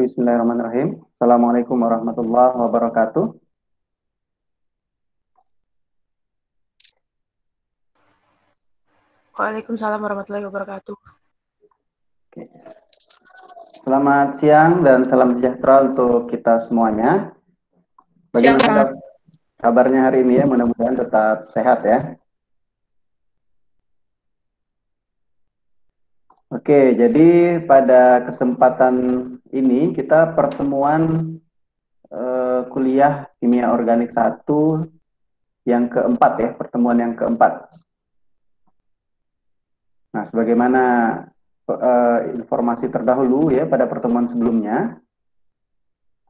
Bismillahirrahmanirrahim. Assalamualaikum warahmatullahi wabarakatuh. Waalaikumsalam warahmatullahi wabarakatuh. Oke. Selamat siang dan salam sejahtera untuk kita semuanya. Bagaimana kabarnya hari ini ya? Mudah-mudahan tetap sehat ya. Oke, jadi pada kesempatan ini kita pertemuan kuliah Kimia Organik 1 yang keempat ya, pertemuan yang keempat. Nah, sebagaimana informasi terdahulu ya pada pertemuan sebelumnya,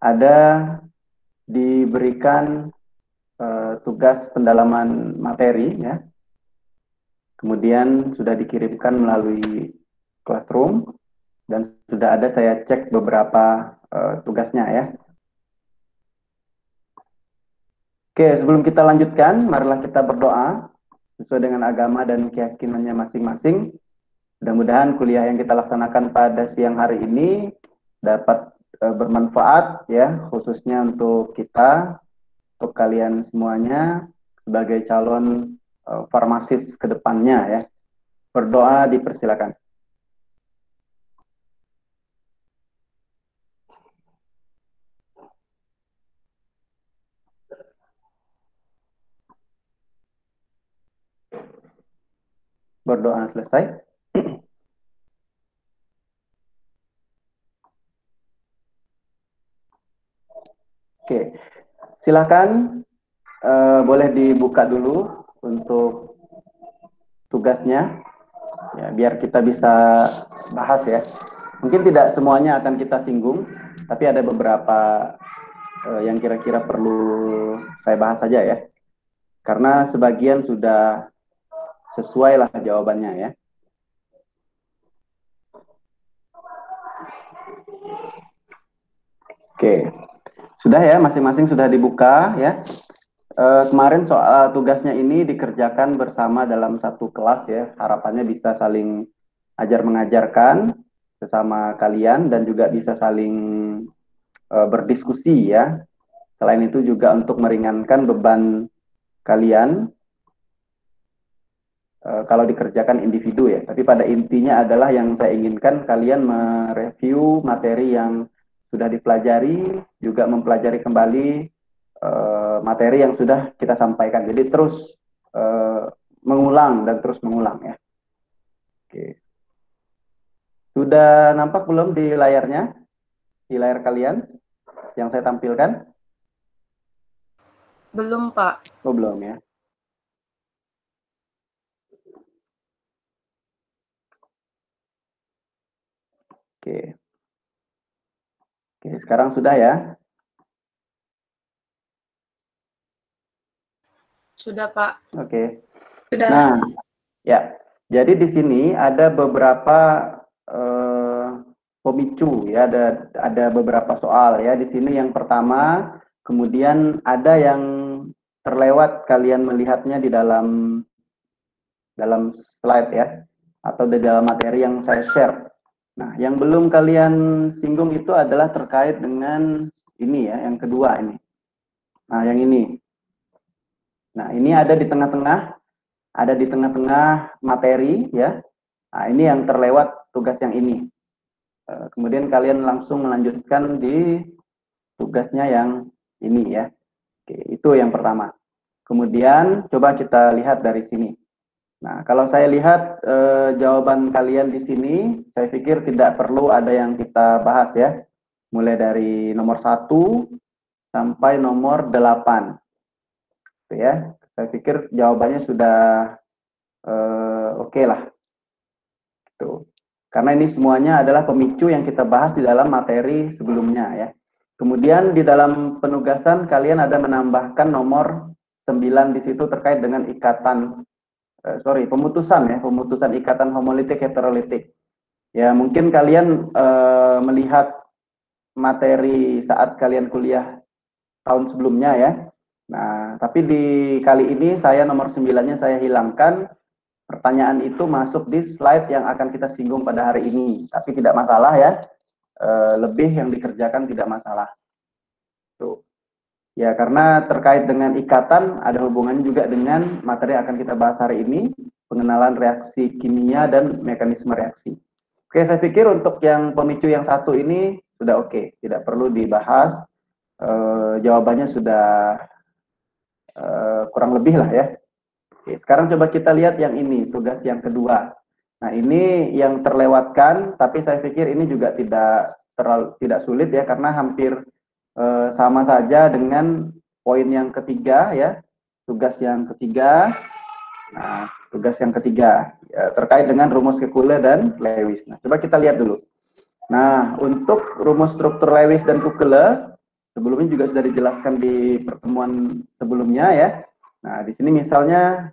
ada diberikan tugas pendalaman materi ya, kemudian sudah dikirimkan melalui Classroom dan sudah ada saya cek beberapa tugasnya ya. Oke, sebelum kita lanjutkan, marilah kita berdoa sesuai dengan agama dan keyakinannya masing-masing. Mudah-mudahan kuliah yang kita laksanakan pada siang hari ini dapat bermanfaat ya, khususnya untuk kita, untuk kalian semuanya sebagai calon farmasis ke depannya ya. Berdoa dipersilakan. Berdoa selesai. Oke, silakan boleh dibuka dulu untuk tugasnya, ya, biar kita bisa bahas ya. Mungkin tidak semuanya akan kita singgung, tapi ada beberapa yang kira-kira perlu saya bahas saja ya. Karena sebagian sudah sesuai lah jawabannya ya. Oke, sudah ya, masing-masing sudah dibuka ya. Kemarin soal tugasnya ini dikerjakan bersama dalam satu kelas ya. Harapannya bisa saling ajar mengajarkan sesama kalian dan juga bisa saling berdiskusi ya. Selain itu juga untuk meringankan beban kalian kalau dikerjakan individu ya. Tapi pada intinya adalah yang saya inginkan kalian mereview materi yang sudah dipelajari, juga mempelajari kembali materi yang sudah kita sampaikan. Jadi terus mengulang dan terus mengulang ya. Oke. Sudah nampak belum di layarnya? Di layar kalian yang saya tampilkan? Belum, Pak. Oh, belum ya. Oke. Oke, sekarang sudah ya? Sudah, Pak. Oke. Sudah. Nah, ya. Jadi di sini ada beberapa pemicu ya, ada beberapa soal ya di sini. Yang pertama, kemudian ada yang terlewat kalian melihatnya di dalam slide ya, atau di dalam materi yang saya share. Nah, yang belum kalian singgung itu adalah terkait dengan ini ya, yang kedua ini. Nah, yang ini. Nah, ini ada di tengah-tengah materi ya. Nah, ini yang terlewat tugas yang ini. Kemudian kalian langsung melanjutkan di tugasnya yang ini ya. Oke, itu yang pertama. Kemudian coba kita lihat dari sini. Nah, kalau saya lihat jawaban kalian di sini, saya pikir tidak perlu ada yang kita bahas ya. Mulai dari nomor 1 sampai nomor 8. Gitu ya. Saya pikir jawabannya sudah oke lah. Gitu. Karena ini semuanya adalah pemicu yang kita bahas di dalam materi sebelumnya ya. Kemudian di dalam penugasan kalian ada menambahkan nomor 9 di situ terkait dengan pemutusan ikatan homolitik heterolitik. Ya, mungkin kalian melihat materi saat kalian kuliah tahun sebelumnya ya. Nah, tapi di kali ini saya nomor 9-nya saya hilangkan. Pertanyaan itu masuk di slide yang akan kita singgung pada hari ini. Tapi tidak masalah ya. lebih yang dikerjakan tidak masalah. Tuh. Ya, karena terkait dengan ikatan ada hubungannya juga dengan materi yang akan kita bahas hari ini, pengenalan reaksi kimia dan mekanisme reaksi. Oke, saya pikir untuk yang pemicu yang satu ini sudah oke, tidak perlu dibahas. Jawabannya sudah kurang lebih lah ya. Oke, sekarang coba kita lihat yang ini, tugas yang kedua. Nah, ini yang terlewatkan, tapi saya pikir ini juga tidak sulit ya, karena hampir sama saja dengan poin yang ketiga ya, tugas yang ketiga. Nah, tugas yang ketiga ya, terkait dengan rumus Kekule dan Lewis. Nah, coba kita lihat dulu. Nah, untuk rumus struktur Lewis dan Kekule, sebelumnya juga sudah dijelaskan di pertemuan sebelumnya ya. Nah, di sini misalnya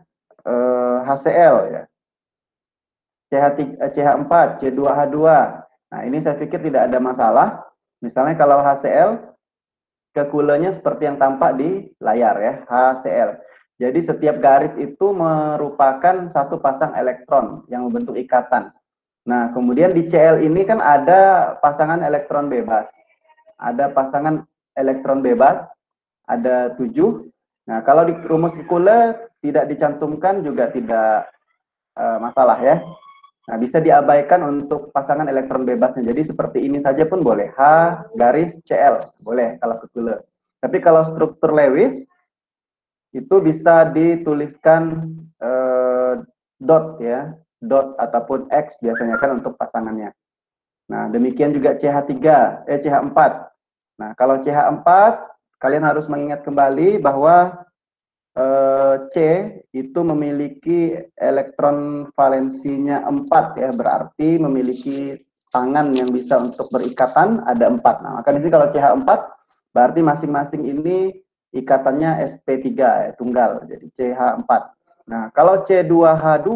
HCl ya, CH4, C2H2. Nah, ini saya pikir tidak ada masalah. Misalnya kalau HCl, kekulenya seperti yang tampak di layar ya, HCl. Jadi setiap garis itu merupakan satu pasang elektron yang membentuk ikatan. Nah, kemudian di Cl ini kan ada pasangan elektron bebas. Ada pasangan elektron bebas, ada 7. Nah, kalau di rumus Kekule tidak dicantumkan juga tidak masalah ya. Nah, bisa diabaikan untuk pasangan elektron bebasnya. Jadi seperti ini saja pun boleh. H garis Cl, boleh kalau Kekule. Tapi kalau struktur Lewis, itu bisa dituliskan dot ya, dot ataupun X biasanya kan untuk pasangannya. Nah, demikian juga CH4. Nah, kalau CH4, kalian harus mengingat kembali bahwa C itu memiliki elektron valensinya 4 ya, berarti memiliki tangan yang bisa untuk berikatan ada 4. Nah, maka di sini kalau CH4 berarti masing-masing ini ikatannya sp3 ya, tunggal, jadi CH4. Nah, kalau C2H2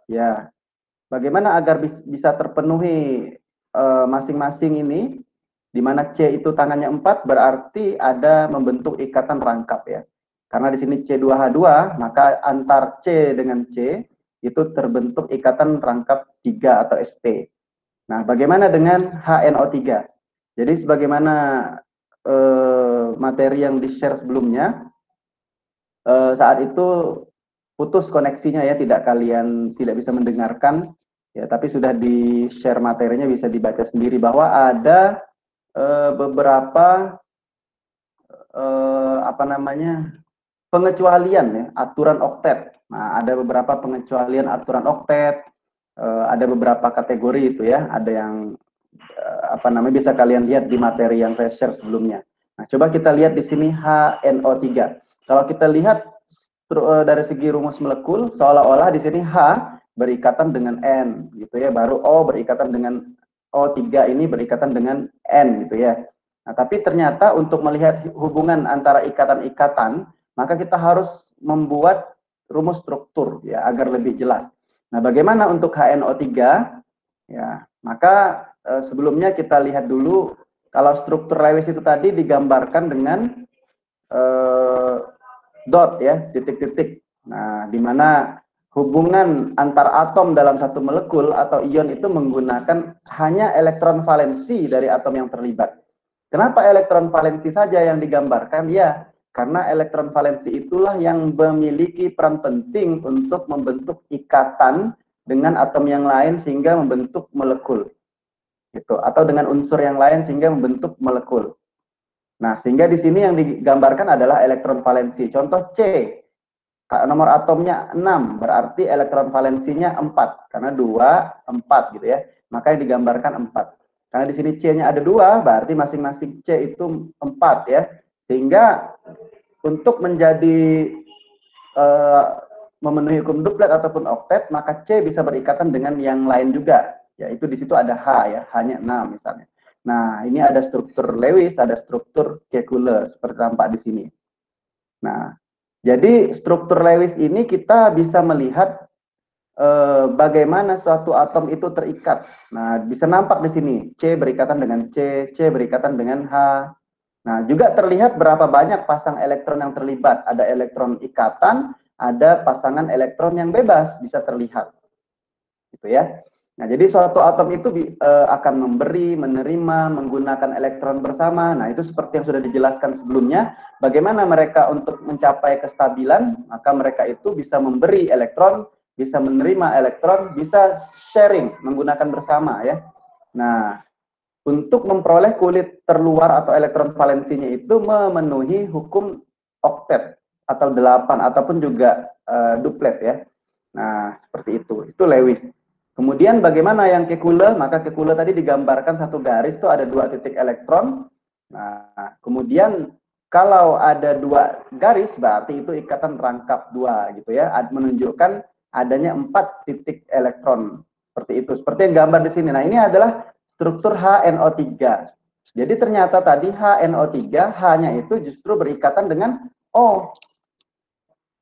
ya, bagaimana agar bisa terpenuhi masing-masing ini, di mana C itu tangannya 4 berarti ada membentuk ikatan rangkap ya. Karena di sini C2H2, maka antar C dengan C itu terbentuk ikatan rangkap 3 atau sp. Nah, bagaimana dengan HNO3? Jadi sebagaimana materi yang di-share sebelumnya, saat itu putus koneksinya ya, tidak bisa mendengarkan ya, tapi sudah di-share materinya, bisa dibaca sendiri bahwa ada beberapa pengecualian ya, aturan oktet. Nah, ada beberapa pengecualian aturan oktet, ada beberapa kategori itu ya, ada yang bisa kalian lihat di materi yang saya share sebelumnya. Nah, coba kita lihat di sini HNO3. Kalau kita lihat dari segi rumus molekul, seolah-olah di sini H berikatan dengan N gitu ya, baru O berikatan dengan O3 ini berikatan dengan N gitu ya. Nah, tapi ternyata untuk melihat hubungan antara ikatan-ikatan, maka kita harus membuat rumus struktur ya agar lebih jelas. Nah, bagaimana untuk HNO3? Ya, maka sebelumnya kita lihat dulu kalau struktur Lewis itu tadi digambarkan dengan dot ya, titik-titik. Nah, di mana hubungan antar atom dalam satu molekul atau ion itu menggunakan hanya elektron valensi dari atom yang terlibat. Kenapa elektron valensi saja yang digambarkan? Ya, karena elektron valensi itulah yang memiliki peran penting untuk membentuk ikatan dengan atom yang lain sehingga membentuk molekul. Gitu, atau dengan unsur yang lain sehingga membentuk molekul. Nah, sehingga di sini yang digambarkan adalah elektron valensi. Contoh C, nomor atomnya 6, berarti elektron valensinya 4. Karena 2, 4 gitu ya. Maka yang digambarkan 4. Karena di sini C-nya ada 2, berarti masing-masing C itu 4 ya. Sehingga untuk menjadi memenuhi hukum duplet ataupun oktet, maka C bisa berikatan dengan yang lain juga. Yaitu di situ ada H ya, hanya 6 misalnya. Nah, ini ada struktur Lewis, ada struktur Kekule seperti tampak di sini. Nah, jadi struktur Lewis ini kita bisa melihat bagaimana suatu atom itu terikat. Nah, bisa nampak di sini C berikatan dengan C, C berikatan dengan H. Nah, juga terlihat berapa banyak pasang elektron yang terlibat. Ada elektron ikatan, ada pasangan elektron yang bebas bisa terlihat. Gitu ya. Nah, jadi suatu atom itu akan memberi, menerima, menggunakan elektron bersama. Nah, itu seperti yang sudah dijelaskan sebelumnya. Bagaimana mereka untuk mencapai kestabilan, maka mereka itu bisa memberi elektron, bisa menerima elektron, bisa sharing, menggunakan bersama ya. Nah, untuk memperoleh kulit terluar atau elektron valensinya itu memenuhi hukum oktet atau 8 ataupun juga duplet ya. Nah, seperti itu. Itu Lewis. Kemudian bagaimana yang Kekule? Maka Kekule tadi digambarkan satu garis itu ada 2 titik elektron. Nah, kemudian kalau ada 2 garis berarti itu ikatan rangkap 2 gitu ya. Menunjukkan adanya 4 titik elektron. Seperti itu. Seperti yang gambar di sini. Nah, ini adalah struktur HNO3. Jadi ternyata tadi HNO3 H-nya itu justru berikatan dengan O.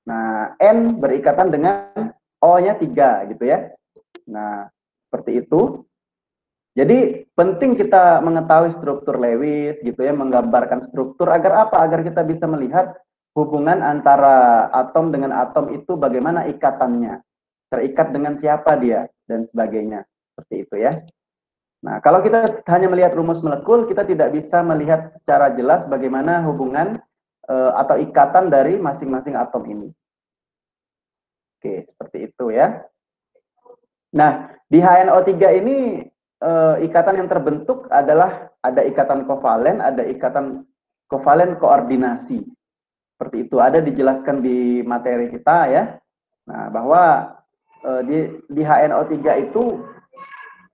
Nah, N berikatan dengan O-nya 3 gitu ya. Nah, seperti itu. Jadi penting kita mengetahui struktur Lewis gitu ya, menggambarkan struktur agar apa? Agar kita bisa melihat hubungan antara atom dengan atom itu bagaimana ikatannya. Terikat dengan siapa dia dan sebagainya. Seperti itu ya. Nah, kalau kita hanya melihat rumus molekul, kita tidak bisa melihat secara jelas bagaimana hubungan atau ikatan dari masing-masing atom ini. Oke, seperti itu ya. Nah, di HNO3 ini ikatan yang terbentuk adalah ada ikatan kovalen, ada ikatan kovalen koordinasi. Seperti itu, ada dijelaskan di materi kita ya. Nah, bahwa di HNO3 itu,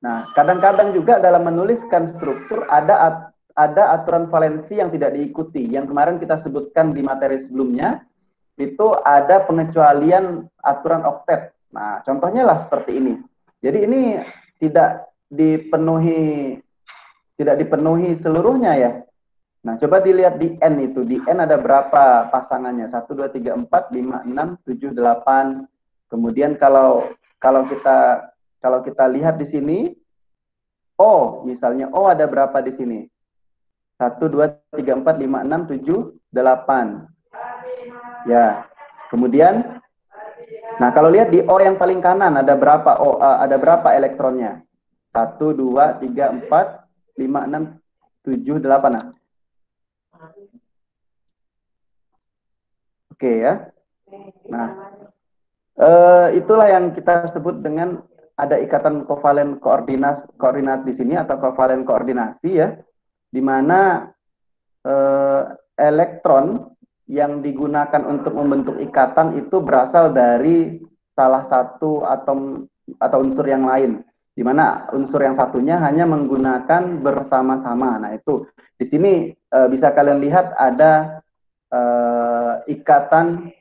nah kadang-kadang juga dalam menuliskan struktur ada aturan valensi yang tidak diikuti. Yang kemarin kita sebutkan di materi sebelumnya, itu ada pengecualian aturan oktet. Nah, contohnya lah seperti ini. Jadi ini tidak dipenuhi seluruhnya ya. Nah, coba dilihat di N itu. Di N ada berapa pasangannya? 1, 2, 3, 4, 5, 6, 7, 8. Kemudian kalau kita lihat di sini, O, misalnya O ada berapa di sini? 1, 2, 3, 4, 5, 6, 7, 8. Ya. Kemudian, nah kalau lihat di O yang paling kanan ada berapa ada berapa elektronnya? 1, 2, 3, 4, 5, 6, 7, 8. Nah. Oke ya. Nah, itulah yang kita sebut dengan ada ikatan kovalen koordinat di sini atau kovalen koordinasi ya, di mana elektron yang digunakan untuk membentuk ikatan itu berasal dari salah satu atom atau unsur yang lain, di mana unsur yang satunya hanya menggunakan bersama-sama. Nah, itu di sini bisa kalian lihat ada ikatan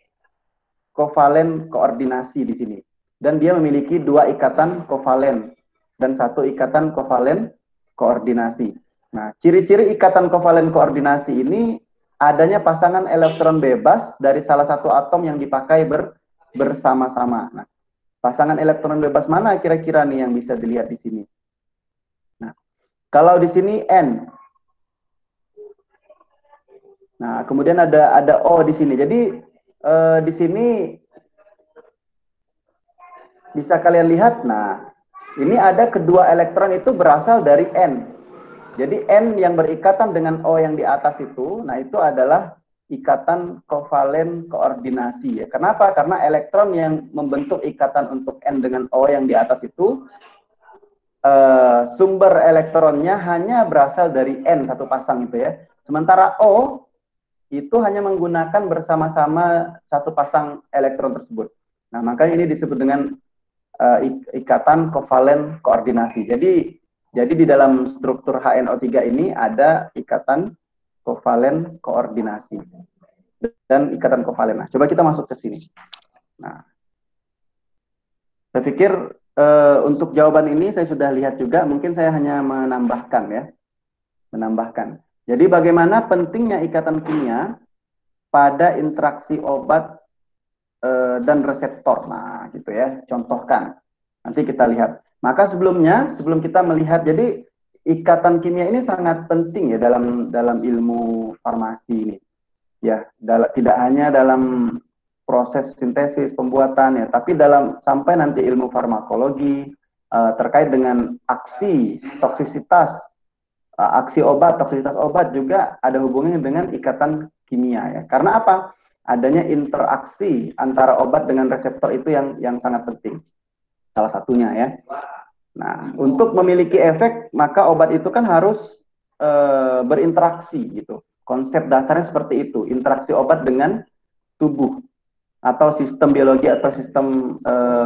kovalen koordinasi di sini. Dan dia memiliki 2 ikatan kovalen dan 1 ikatan kovalen koordinasi. Nah, ciri-ciri ikatan kovalen koordinasi ini adanya pasangan elektron bebas dari salah satu atom yang dipakai bersama-sama. Nah, pasangan elektron bebas mana kira-kira nih yang bisa dilihat di sini? Nah, kalau di sini N. Nah, kemudian ada O di sini. Jadi di sini bisa kalian lihat. Nah, ini ada kedua elektron itu berasal dari N. Jadi N yang berikatan dengan O yang di atas itu, nah itu adalah ikatan kovalen koordinasi ya. Kenapa? Karena elektron yang membentuk ikatan untuk N dengan O yang di atas itu sumber elektronnya hanya berasal dari N satu pasang itu ya. Sementara O itu hanya menggunakan bersama-sama satu pasang elektron tersebut. Nah, makanya ini disebut dengan ikatan kovalen koordinasi. Jadi di dalam struktur HNO3 ini ada ikatan kovalen koordinasi dan ikatan kovalen. Nah, coba kita masuk ke sini. Nah, saya pikir untuk jawaban ini saya sudah lihat juga, mungkin saya hanya menambahkan ya. Menambahkan. Jadi bagaimana pentingnya ikatan kimia pada interaksi obat dan reseptor. Nah, gitu ya. Contohkan. Nanti kita lihat. Maka sebelum kita melihat, jadi ikatan kimia ini sangat penting ya dalam ilmu farmasi ini. Ya, tidak hanya dalam proses sintesis pembuatan ya, tapi sampai nanti ilmu farmakologi, terkait dengan aksi, toksisitas, aksi obat, toksisitas obat juga ada hubungannya dengan ikatan kimia ya. Karena apa? Adanya interaksi antara obat dengan reseptor itu yang sangat penting. Salah satunya ya. Nah, untuk memiliki efek maka obat itu kan harus berinteraksi gitu. Konsep dasarnya seperti itu, interaksi obat dengan tubuh atau sistem biologi atau sistem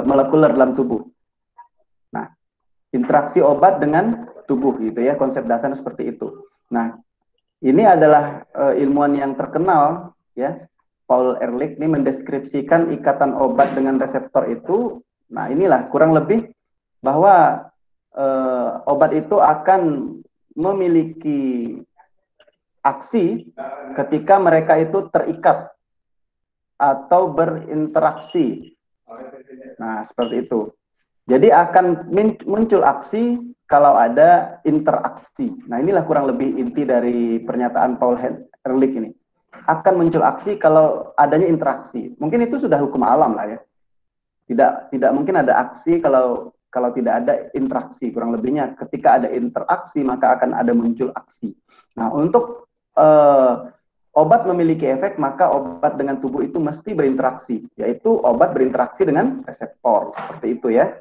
molekuler dalam tubuh. Nah, interaksi obat dengan tubuh gitu ya, konsep dasarnya seperti itu. Nah, ini adalah ilmuwan yang terkenal ya, Paul Ehrlich ini mendeskripsikan ikatan obat dengan reseptor itu. Nah, inilah kurang lebih bahwa obat itu akan memiliki aksi ketika mereka itu terikat atau berinteraksi. Nah, seperti itu. Jadi akan muncul aksi kalau ada interaksi. Nah, inilah kurang lebih inti dari pernyataan Paul Ehrlich ini. Akan muncul aksi kalau adanya interaksi. Mungkin itu sudah hukum alam lah ya. Tidak mungkin ada aksi kalau tidak ada interaksi. Kurang lebihnya ketika ada interaksi maka akan ada muncul aksi. Nah, untuk obat memiliki efek, maka obat dengan tubuh itu mesti berinteraksi, yaitu obat berinteraksi dengan reseptor, seperti itu ya.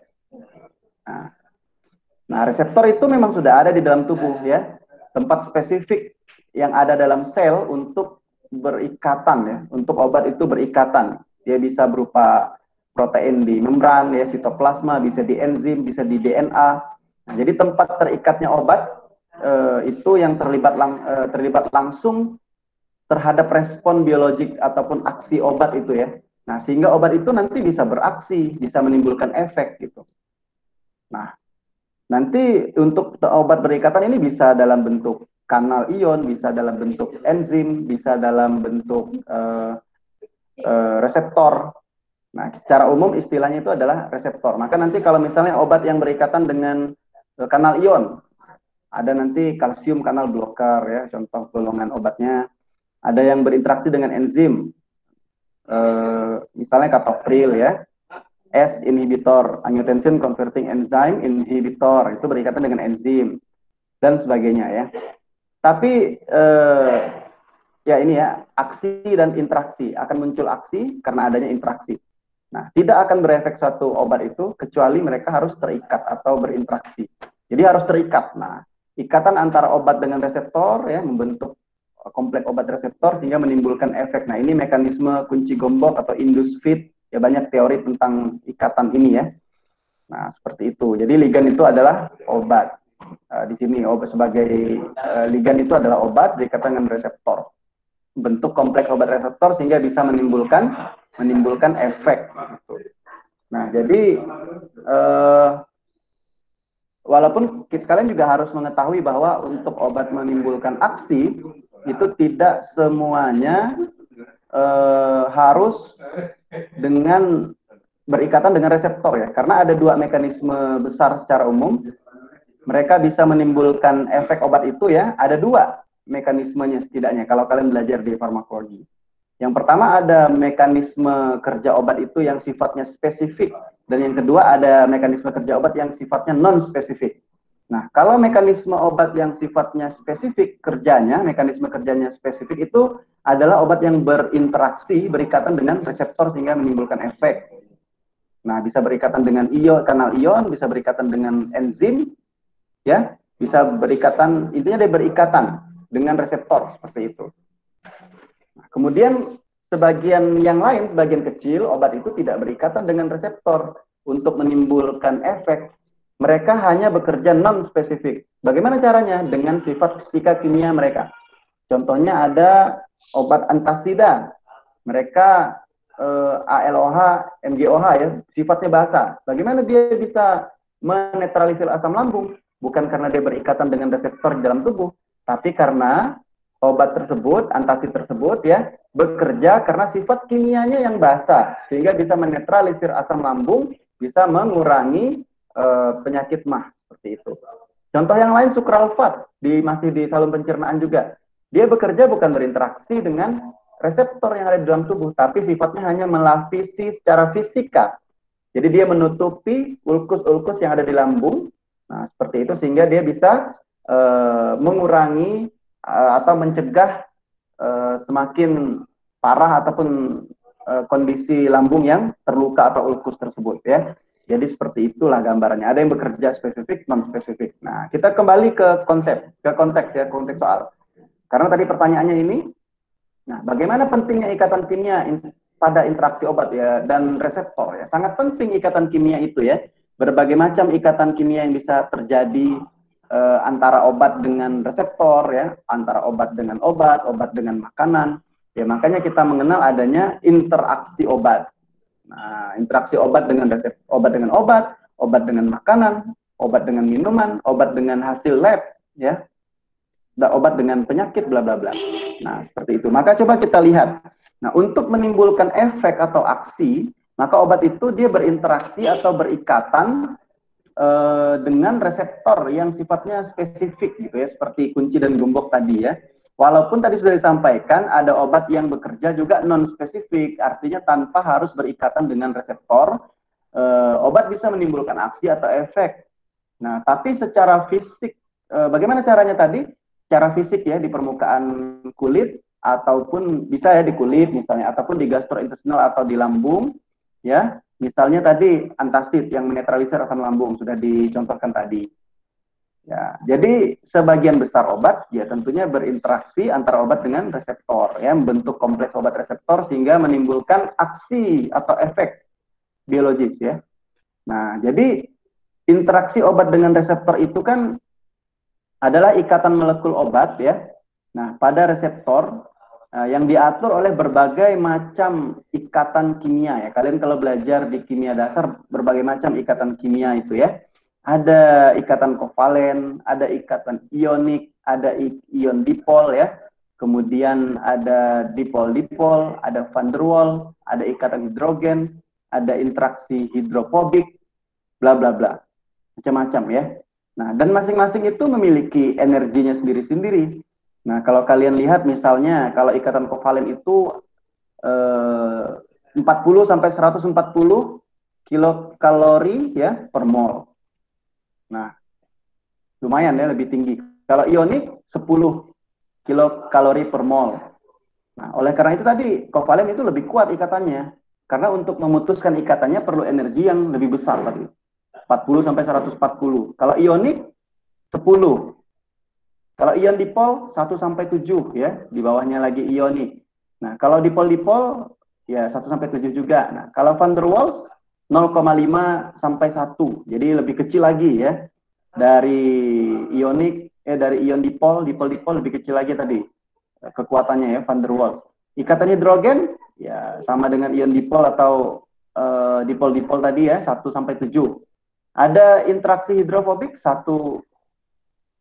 Nah, reseptor itu memang sudah ada di dalam tubuh ya, tempat spesifik yang ada dalam sel untuk berikatan ya, untuk obat itu berikatan. Dia bisa berupa protein di membran ya, sitoplasma, bisa di enzim, bisa di DNA. Nah, jadi tempat terikatnya obat itu yang terlibat langsung terhadap respon biologik ataupun aksi obat itu ya. Nah, sehingga obat itu nanti bisa beraksi, bisa menimbulkan efek gitu. Nah, nanti untuk obat berikatan ini bisa dalam bentuk kanal ion, bisa dalam bentuk enzim, bisa dalam bentuk reseptor. Nah, secara umum istilahnya itu adalah reseptor. Maka nanti kalau misalnya obat yang berikatan dengan kanal ion, ada nanti kalsium kanal blocker ya, contoh golongan obatnya. Ada yang berinteraksi dengan enzim, misalnya captopril ya, S inhibitor, angiotensin converting enzyme inhibitor, itu berikatan dengan enzim dan sebagainya ya. Tapi ya ini ya, aksi dan interaksi, akan muncul aksi karena adanya interaksi. Nah, tidak akan berefek suatu obat itu kecuali mereka harus terikat atau berinteraksi. Jadi harus terikat. Nah, ikatan antara obat dengan reseptor ya membentuk kompleks obat reseptor sehingga menimbulkan efek. Nah, ini mekanisme kunci gembok atau indus fit. Ya, banyak teori tentang ikatan ini ya. Nah, seperti itu. Jadi ligan itu adalah obat. Di sini obat sebagai ligan itu adalah obat berikatan dengan reseptor. Bentuk kompleks obat reseptor sehingga bisa menimbulkan efek. Nah, jadi walaupun kalian juga harus mengetahui bahwa untuk obat menimbulkan aksi itu tidak semuanya harus dengan berikatan dengan reseptor ya, karena ada dua mekanisme besar secara umum. Mereka bisa menimbulkan efek obat itu ya, ada dua mekanismenya setidaknya kalau kalian belajar di farmakologi. Yang pertama ada mekanisme kerja obat itu yang sifatnya spesifik, dan yang kedua ada mekanisme kerja obat yang sifatnya non-spesifik. Nah, kalau mekanisme obat yang sifatnya spesifik kerjanya, mekanisme kerjanya spesifik itu adalah obat yang berinteraksi, berikatan dengan reseptor sehingga menimbulkan efek. Nah, bisa berikatan dengan ion, kanal ion, bisa berikatan dengan enzim, ya, bisa berikatan, intinya dia berikatan dengan reseptor seperti itu. Nah, kemudian sebagian yang lain, sebagian kecil obat itu tidak berikatan dengan reseptor untuk menimbulkan efek. Mereka hanya bekerja non-spesifik. Bagaimana caranya? Dengan sifat fisika kimia mereka. Contohnya ada obat antasida. Mereka ALOH, MGOH ya, sifatnya basa. Bagaimana dia bisa menetralisir asam lambung? Bukan karena dia berikatan dengan reseptor di dalam tubuh, tapi karena obat tersebut, antasid tersebut ya, bekerja karena sifat kimianya yang basa, sehingga bisa menetralisir asam lambung, bisa mengurangi penyakit mah, seperti itu. Contoh yang lain sukralfat, masih di saluran pencernaan juga. Dia bekerja bukan berinteraksi dengan reseptor yang ada di dalam tubuh, tapi sifatnya hanya melapisi secara fisika Jadi dia menutupi ulkus-ulkus yang ada di lambung. Nah, seperti itu sehingga dia bisa mengurangi atau mencegah semakin parah ataupun kondisi lambung yang terluka atau ulkus tersebut ya. Jadi seperti itulah gambarannya. Ada yang bekerja spesifik, non spesifik. Nah, kita kembali ke konteks ya, konteks soal. Karena tadi pertanyaannya ini, nah bagaimana pentingnya ikatan kimia pada interaksi obat ya dan reseptor ya. Sangat penting ikatan kimia itu ya. Berbagai macam ikatan kimia yang bisa terjadi antara obat dengan reseptor ya, antara obat dengan obat, obat dengan makanan. Ya makanya kita mengenal adanya interaksi obat. Nah, interaksi obat dengan resep, obat dengan obat dengan makanan, obat dengan minuman, obat dengan hasil lab, ya, obat dengan penyakit, bla bla bla. Nah, seperti itu. Maka coba kita lihat. Nah, untuk menimbulkan efek atau aksi, maka obat itu dia berinteraksi atau berikatan dengan reseptor yang sifatnya spesifik, gitu ya, seperti kunci dan gembok tadi ya. Walaupun tadi sudah disampaikan ada obat yang bekerja juga non spesifik, artinya tanpa harus berikatan dengan reseptor, obat bisa menimbulkan aksi atau efek. Nah, tapi secara fisik, bagaimana caranya tadi? Secara fisik ya di permukaan kulit ataupun bisa ya di kulit misalnya, ataupun di gastrointestinal atau di lambung, ya. Misalnya tadi antasid yang menetralisir asam lambung sudah dicontohkan tadi. Ya, jadi sebagian besar obat ya tentunya berinteraksi antara obat dengan reseptor ya, membentuk kompleks obat reseptor sehingga menimbulkan aksi atau efek biologis ya. Nah, jadi interaksi obat dengan reseptor itu kan adalah ikatan molekul obat ya. Nah, pada reseptor yang diatur oleh berbagai macam ikatan kimia ya. Kalian kalau belajar di kimia dasar berbagai macam ikatan kimia itu ya. Ada ikatan kovalen, ada ikatan ionik, ada ion dipol ya. Kemudian ada dipol-dipol, ada van der Waals, ada ikatan hidrogen, ada interaksi hidrofobik, bla bla bla. Macam-macam ya. Nah, dan masing-masing itu memiliki energinya sendiri-sendiri. Nah, kalau kalian lihat misalnya kalau ikatan kovalen itu 40 sampai 140 kilokalori ya per mol. Nah, lumayan ya, lebih tinggi. Kalau ionik 10 kilokalori per mol. Nah, oleh karena itu tadi kovalen itu lebih kuat ikatannya. Karena untuk memutuskan ikatannya perlu energi yang lebih besar tadi. 40 sampai 140. Kalau ionik 10. Kalau ion dipol 1 sampai 7 ya, di bawahnya lagi ionik. Nah, kalau dipol-dipol ya 1 sampai 7 juga. Nah, kalau van der Waals 0,5 sampai 1. Jadi lebih kecil lagi ya. Dari ionik dari ion dipol lebih kecil lagi tadi. Kekuatannya ya van der Waals. Ikatan hidrogen ya sama dengan ion dipol atau dipol-dipol tadi ya 1 sampai 7. Ada interaksi hidrofobik 1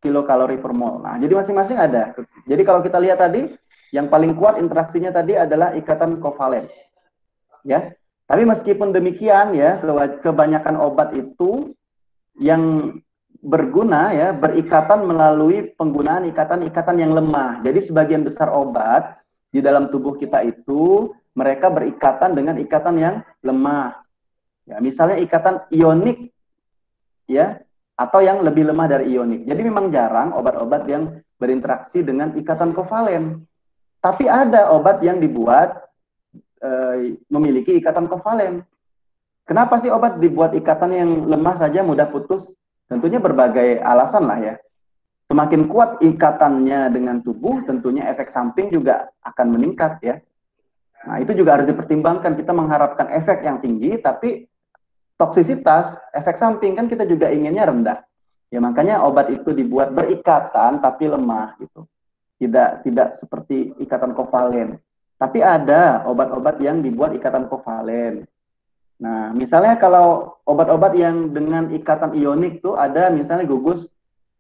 kilokalori per mol. Nah, jadi masing-masing ada. Jadi kalau kita lihat tadi, yang paling kuat interaksinya tadi adalah ikatan kovalen. Ya. Tapi meskipun demikian ya, kebanyakan obat itu yang berguna ya, berikatan melalui penggunaan ikatan-ikatan yang lemah. Jadi sebagian besar obat di dalam tubuh kita itu mereka berikatan dengan ikatan yang lemah. Ya, misalnya ikatan ionik ya, atau yang lebih lemah dari ionik. Jadi memang jarang obat-obat yang berinteraksi dengan ikatan kovalen. Tapi ada obat yang dibuat memiliki ikatan kovalen. Kenapa sih obat dibuat ikatan yang lemah saja mudah putus? Tentunya berbagai alasan lah ya. Semakin kuat ikatannya dengan tubuh, tentunya efek samping juga akan meningkat ya. Nah, itu juga harus dipertimbangkan. Kita mengharapkan efek yang tinggi, tapi toksisitas, efek samping kan kita juga inginnya rendah. Ya makanya obat itu dibuat berikatan tapi lemah gitu. Tidak seperti ikatan kovalen. Tapi ada obat-obat yang dibuat ikatan kovalen. Nah, misalnya kalau obat-obat yang dengan ikatan ionik tuh ada misalnya gugus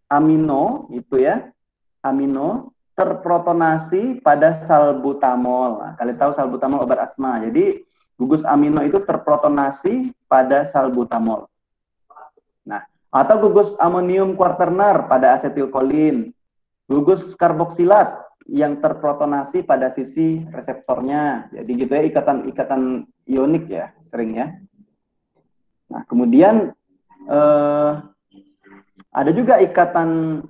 amino itu ya. Amino terprotonasi pada salbutamol. Nah, kalian tahu salbutamol obat asma. Jadi gugus amino itu terprotonasi pada salbutamol. Nah, atau gugus amonium kuarternar pada asetilkolin. Gugus karboksilat yang terprotonasi pada sisi reseptornya. Jadi gitu ya, ikatan-ikatan ionik ya, sering ya. Nah, kemudian ada juga ikatan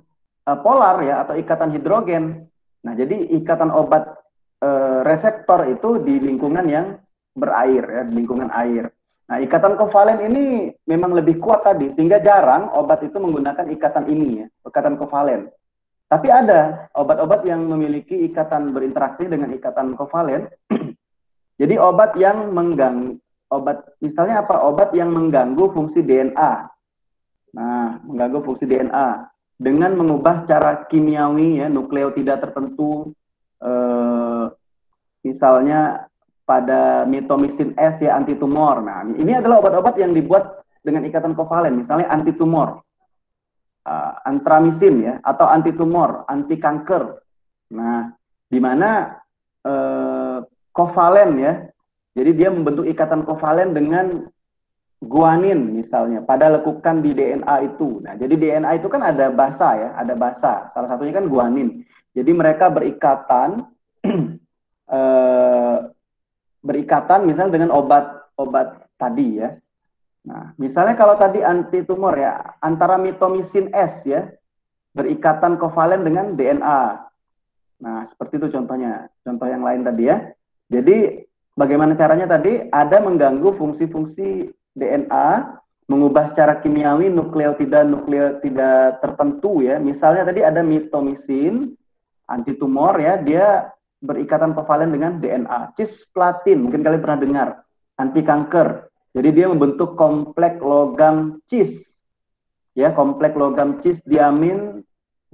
polar ya atau ikatan hidrogen. Nah, jadi ikatan obat reseptor itu di lingkungan yang berair ya, di lingkungan air. Nah, ikatan kovalen ini memang lebih kuat tadi sehingga jarang obat itu menggunakan ikatan ini ya, ikatan kovalen. Tapi ada obat-obat yang memiliki ikatan berinteraksi dengan ikatan kovalen. Jadi obat yang mengganggu misalnya apa? Obat yang mengganggu fungsi DNA. Nah, mengganggu fungsi DNA dengan mengubah secara kimiawi ya nukleotida tertentu, misalnya pada mitomycin S ya antitumor. Nah, ini adalah obat-obat yang dibuat dengan ikatan kovalen, misalnya antitumor, antramicin ya atau antitumor, anti kanker. Nah, di mana kovalen ya, jadi dia membentuk ikatan kovalen dengan guanin misalnya pada lekukan di DNA itu. Nah, jadi DNA itu kan ada basa ya, ada basa. Salah satunya kan guanin. Jadi mereka berikatan berikatan misalnya dengan obat-obat tadi ya. Nah, misalnya kalau tadi anti tumor ya, antara mitomycin S ya, berikatan kovalen dengan DNA. Nah, seperti itu contohnya. Contoh yang lain tadi ya. Jadi, bagaimana caranya tadi? Ada mengganggu fungsi-fungsi DNA, mengubah secara kimiawi nukleotida tertentu ya. Misalnya tadi ada mitomycin, antitumor ya, dia berikatan kovalen dengan DNA. Cisplatin, mungkin kalian pernah dengar. Anti kanker. Jadi dia membentuk kompleks logam cis. Ya, kompleks logam cis diamin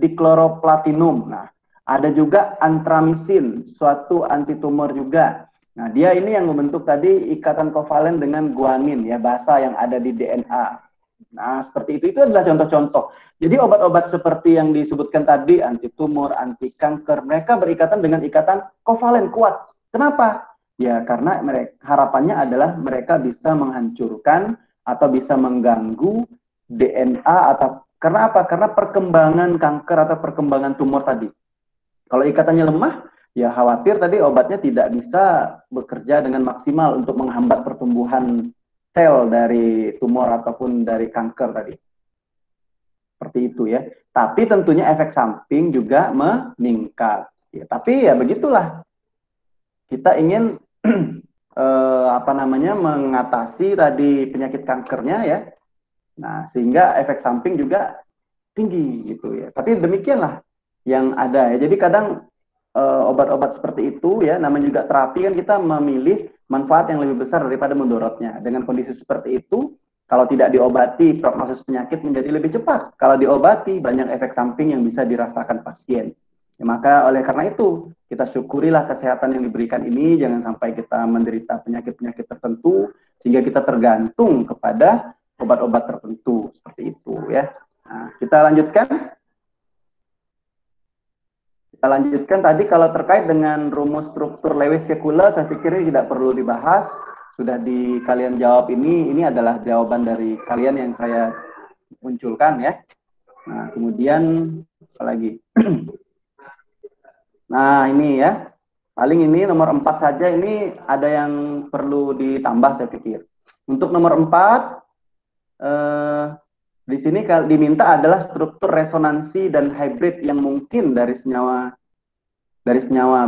dikloroplatinum. Nah, ada juga antramicin, suatu antitumor juga. Nah, dia ini yang membentuk tadi ikatan kovalen dengan guanin ya, basa yang ada di DNA. Nah, seperti itu adalah contoh-contoh. Jadi obat-obat seperti yang disebutkan tadi, anti tumor, anti kanker, mereka berikatan dengan ikatan kovalen kuat. Kenapa? Ya, karena mereka, harapannya adalah mereka bisa menghancurkan atau bisa mengganggu DNA atau karena apa? Karena perkembangan kanker atau perkembangan tumor tadi. Kalau ikatannya lemah, ya khawatir tadi obatnya tidak bisa bekerja dengan maksimal untuk menghambat pertumbuhan sel dari tumor ataupun dari kanker tadi. Seperti itu ya. Tapi tentunya efek samping juga meningkat. Ya, tapi ya begitulah. Kita ingin mengatasi tadi penyakit kankernya ya. Nah, sehingga efek samping juga tinggi gitu ya. Tapi demikianlah yang ada ya. Jadi kadang obat-obat seperti itu ya, namanya juga terapi kan kita memilih manfaat yang lebih besar daripada mudorotnya. Dengan kondisi seperti itu, kalau tidak diobati, prognosis penyakit menjadi lebih cepat. Kalau diobati, banyak efek samping yang bisa dirasakan pasien. Ya, maka oleh karena itu, kita syukurilah kesehatan yang diberikan ini, jangan sampai kita menderita penyakit-penyakit tertentu, sehingga kita tergantung kepada obat-obat tertentu, seperti itu ya. Nah, kita lanjutkan. Kita lanjutkan tadi kalau terkait dengan rumus struktur Lewis-Kekule, saya pikir ini tidak perlu dibahas. Sudah di kalian jawab ini adalah jawaban dari kalian yang saya munculkan ya. Nah, kemudian apa lagi? Nah, ini ya. Paling ini nomor 4 saja, ini ada yang perlu ditambah saya pikir. Untuk nomor 4, di sini diminta adalah struktur resonansi dan hybrid yang mungkin dari senyawa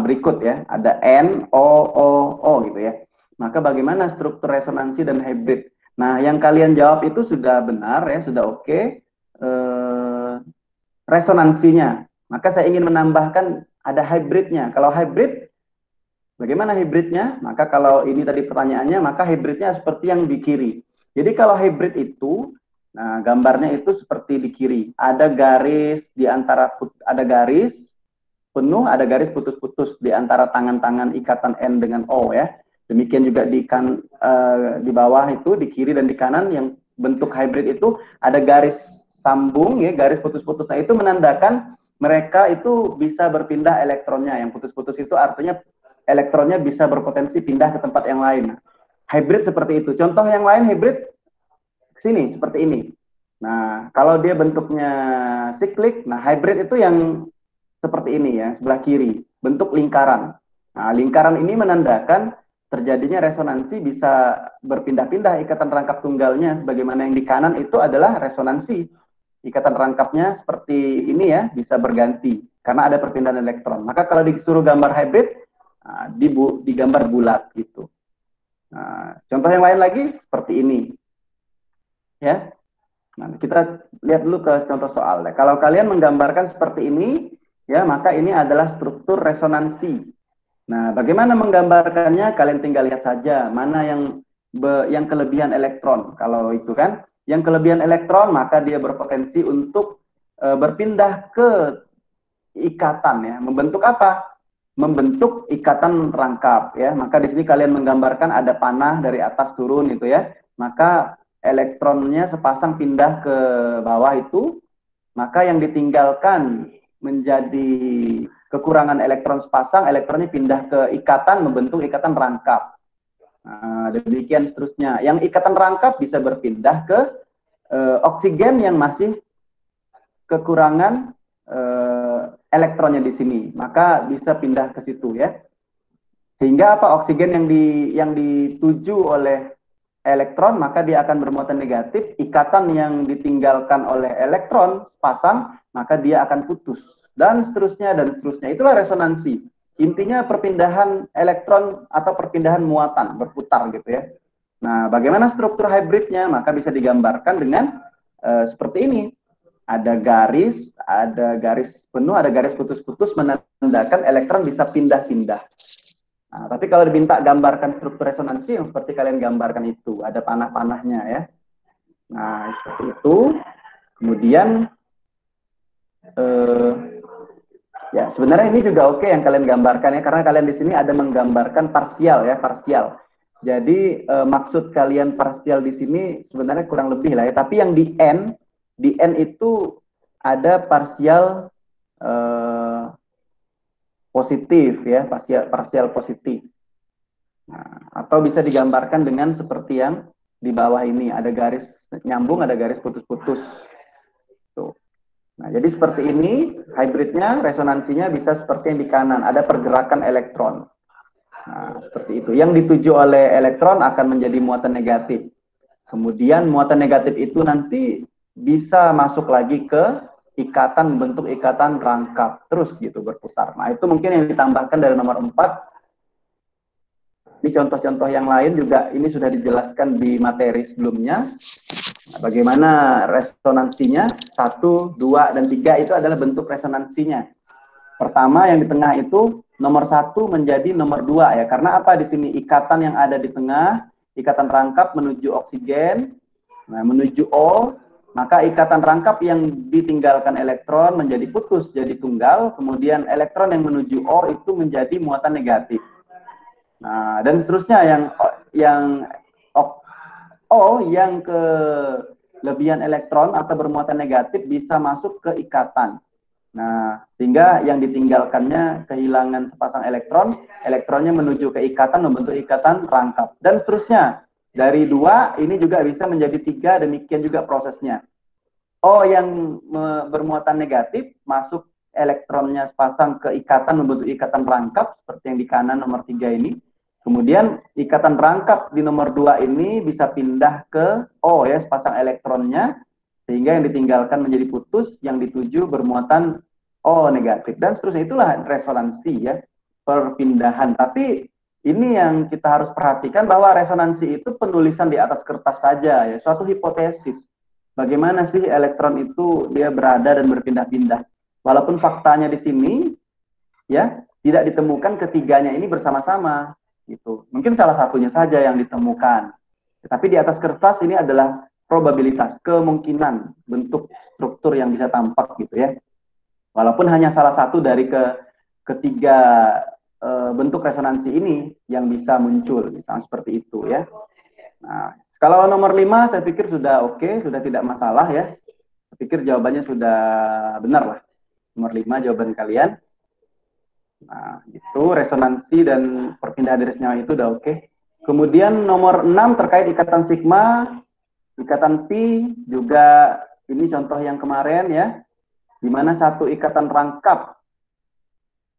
berikut ya. Ada N, O, O, O gitu ya. Maka bagaimana struktur resonansi dan hybrid? Nah, yang kalian jawab itu sudah benar ya, sudah oke. Resonansinya. Maka saya ingin menambahkan ada hybridnya. Kalau hybrid, bagaimana hybridnya? Maka kalau ini tadi pertanyaannya, maka hybridnya seperti yang di kiri. Jadi kalau hybrid itu, nah gambarnya itu seperti di kiri. Ada garis di antara, ada garis penuh, ada garis putus-putus di antara tangan-tangan ikatan N dengan O ya. Demikian juga di bawah itu, di kiri dan di kanan yang bentuk hybrid itu ada garis sambung ya, garis putus-putus. Nah itu menandakan mereka itu bisa berpindah elektronnya. Yang putus-putus itu artinya elektronnya bisa berpotensi pindah ke tempat yang lain. Hybrid seperti itu. Contoh yang lain hybrid sini seperti ini. Nah, kalau dia bentuknya siklik, nah hybrid itu yang seperti ini ya, sebelah kiri, bentuk lingkaran. Nah, lingkaran ini menandakan terjadinya resonansi bisa berpindah-pindah ikatan rangkap tunggalnya, sebagaimana yang di kanan itu adalah resonansi. Ikatan rangkapnya seperti ini ya, bisa berganti karena ada perpindahan elektron. Maka kalau disuruh gambar hybrid, digambar bulat gitu. Nah, contoh yang lain lagi seperti ini, ya. Nah, kita lihat dulu ke contoh soal. Kalau kalian menggambarkan seperti ini, ya maka ini adalah struktur resonansi. Nah, bagaimana menggambarkannya? Kalian tinggal lihat saja mana yang kelebihan elektron. Kalau itu kan, yang kelebihan elektron maka dia berpotensi untuk berpindah ke ikatan ya. Membentuk apa? Membentuk ikatan rangkap ya. Maka di sini kalian menggambarkan ada panah dari atas turun itu ya. Maka elektronnya sepasang pindah ke bawah itu, maka yang ditinggalkan menjadi kekurangan elektron sepasang, elektronnya pindah ke ikatan, membentuk ikatan rangkap. Nah, demikian seterusnya. Yang ikatan rangkap bisa berpindah ke oksigen yang masih kekurangan elektronnya di sini, maka bisa pindah ke situ ya. Sehingga apa, oksigen yang dituju oleh elektron maka dia akan bermuatan negatif, ikatan yang ditinggalkan oleh elektron pasang maka dia akan putus, dan seterusnya dan seterusnya. Itulah resonansi. Intinya perpindahan elektron atau perpindahan muatan berputar gitu ya. Nah, bagaimana struktur hybridnya? Maka bisa digambarkan dengan seperti ini. Ada garis penuh, ada garis putus-putus menandakan elektron bisa pindah-pindah. Nah, tapi kalau diminta gambarkan struktur resonansi yang seperti kalian gambarkan itu, ada panah-panahnya ya. Nah, seperti itu. Kemudian ya sebenarnya ini juga oke yang kalian gambarkan ya, karena kalian di sini ada menggambarkan parsial ya, parsial. Jadi maksud kalian parsial di sini sebenarnya kurang lebih lah ya, tapi yang di N itu ada parsial positif ya, parsial positif. Nah, atau bisa digambarkan dengan seperti yang di bawah ini, ada garis nyambung, ada garis putus-putus. Tuh. Nah, jadi seperti ini hybridnya, resonansinya bisa seperti yang di kanan, ada pergerakan elektron. Nah, seperti itu. Yang dituju oleh elektron akan menjadi muatan negatif. Kemudian muatan negatif itu nanti bisa masuk lagi ke ikatan, membentuk ikatan rangkap terus gitu berputar. Nah, itu mungkin yang ditambahkan dari nomor 4. Ini contoh-contoh yang lain juga ini sudah dijelaskan di materi sebelumnya. Nah, bagaimana resonansinya? 1, 2, dan 3 itu adalah bentuk resonansinya. Pertama yang di tengah itu nomor 1 menjadi nomor 2 ya. Karena apa di sini? Ikatan yang ada di tengah, ikatan rangkap menuju oksigen, nah, menuju O, maka ikatan rangkap yang ditinggalkan elektron menjadi putus, jadi tunggal, kemudian elektron yang menuju O itu menjadi muatan negatif. Nah, dan seterusnya yang O yang kelebihan elektron atau bermuatan negatif bisa masuk ke ikatan. Nah, sehingga yang ditinggalkannya kehilangan sepasang elektron, elektronnya menuju ke ikatan, membentuk ikatan rangkap. Dan seterusnya, dari 2 ini juga bisa menjadi 3, demikian juga prosesnya. O yang bermuatan negatif, masuk elektronnya sepasang ke ikatan, membentuk ikatan rangkap, seperti yang di kanan nomor 3 ini. Kemudian ikatan rangkap di nomor 2 ini bisa pindah ke O ya, sepasang elektronnya, sehingga yang ditinggalkan menjadi putus, yang dituju bermuatan O negatif. Dan seterusnya, itulah resonansi ya, perpindahan. Tapi ini yang kita harus perhatikan, bahwa resonansi itu penulisan di atas kertas saja ya, suatu hipotesis. Bagaimana sih elektron itu dia berada dan berpindah-pindah. Walaupun faktanya di sini ya tidak ditemukan ketiganya ini bersama-sama gitu. Mungkin salah satunya saja yang ditemukan. Tapi di atas kertas ini adalah probabilitas, kemungkinan bentuk struktur yang bisa tampak gitu ya. Walaupun hanya salah satu dari ketiga bentuk resonansi ini yang bisa muncul, misalnya seperti itu ya. Nah, kalau nomor 5 saya pikir sudah oke, sudah tidak masalah ya. Saya pikir jawabannya sudah benar lah. Nomor 5 jawaban kalian. Nah, itu resonansi dan perpindahan dari senyawa itu udah oke. Kemudian nomor 6 terkait ikatan sigma, ikatan pi, juga ini contoh yang kemarin ya, di mana satu ikatan rangkap.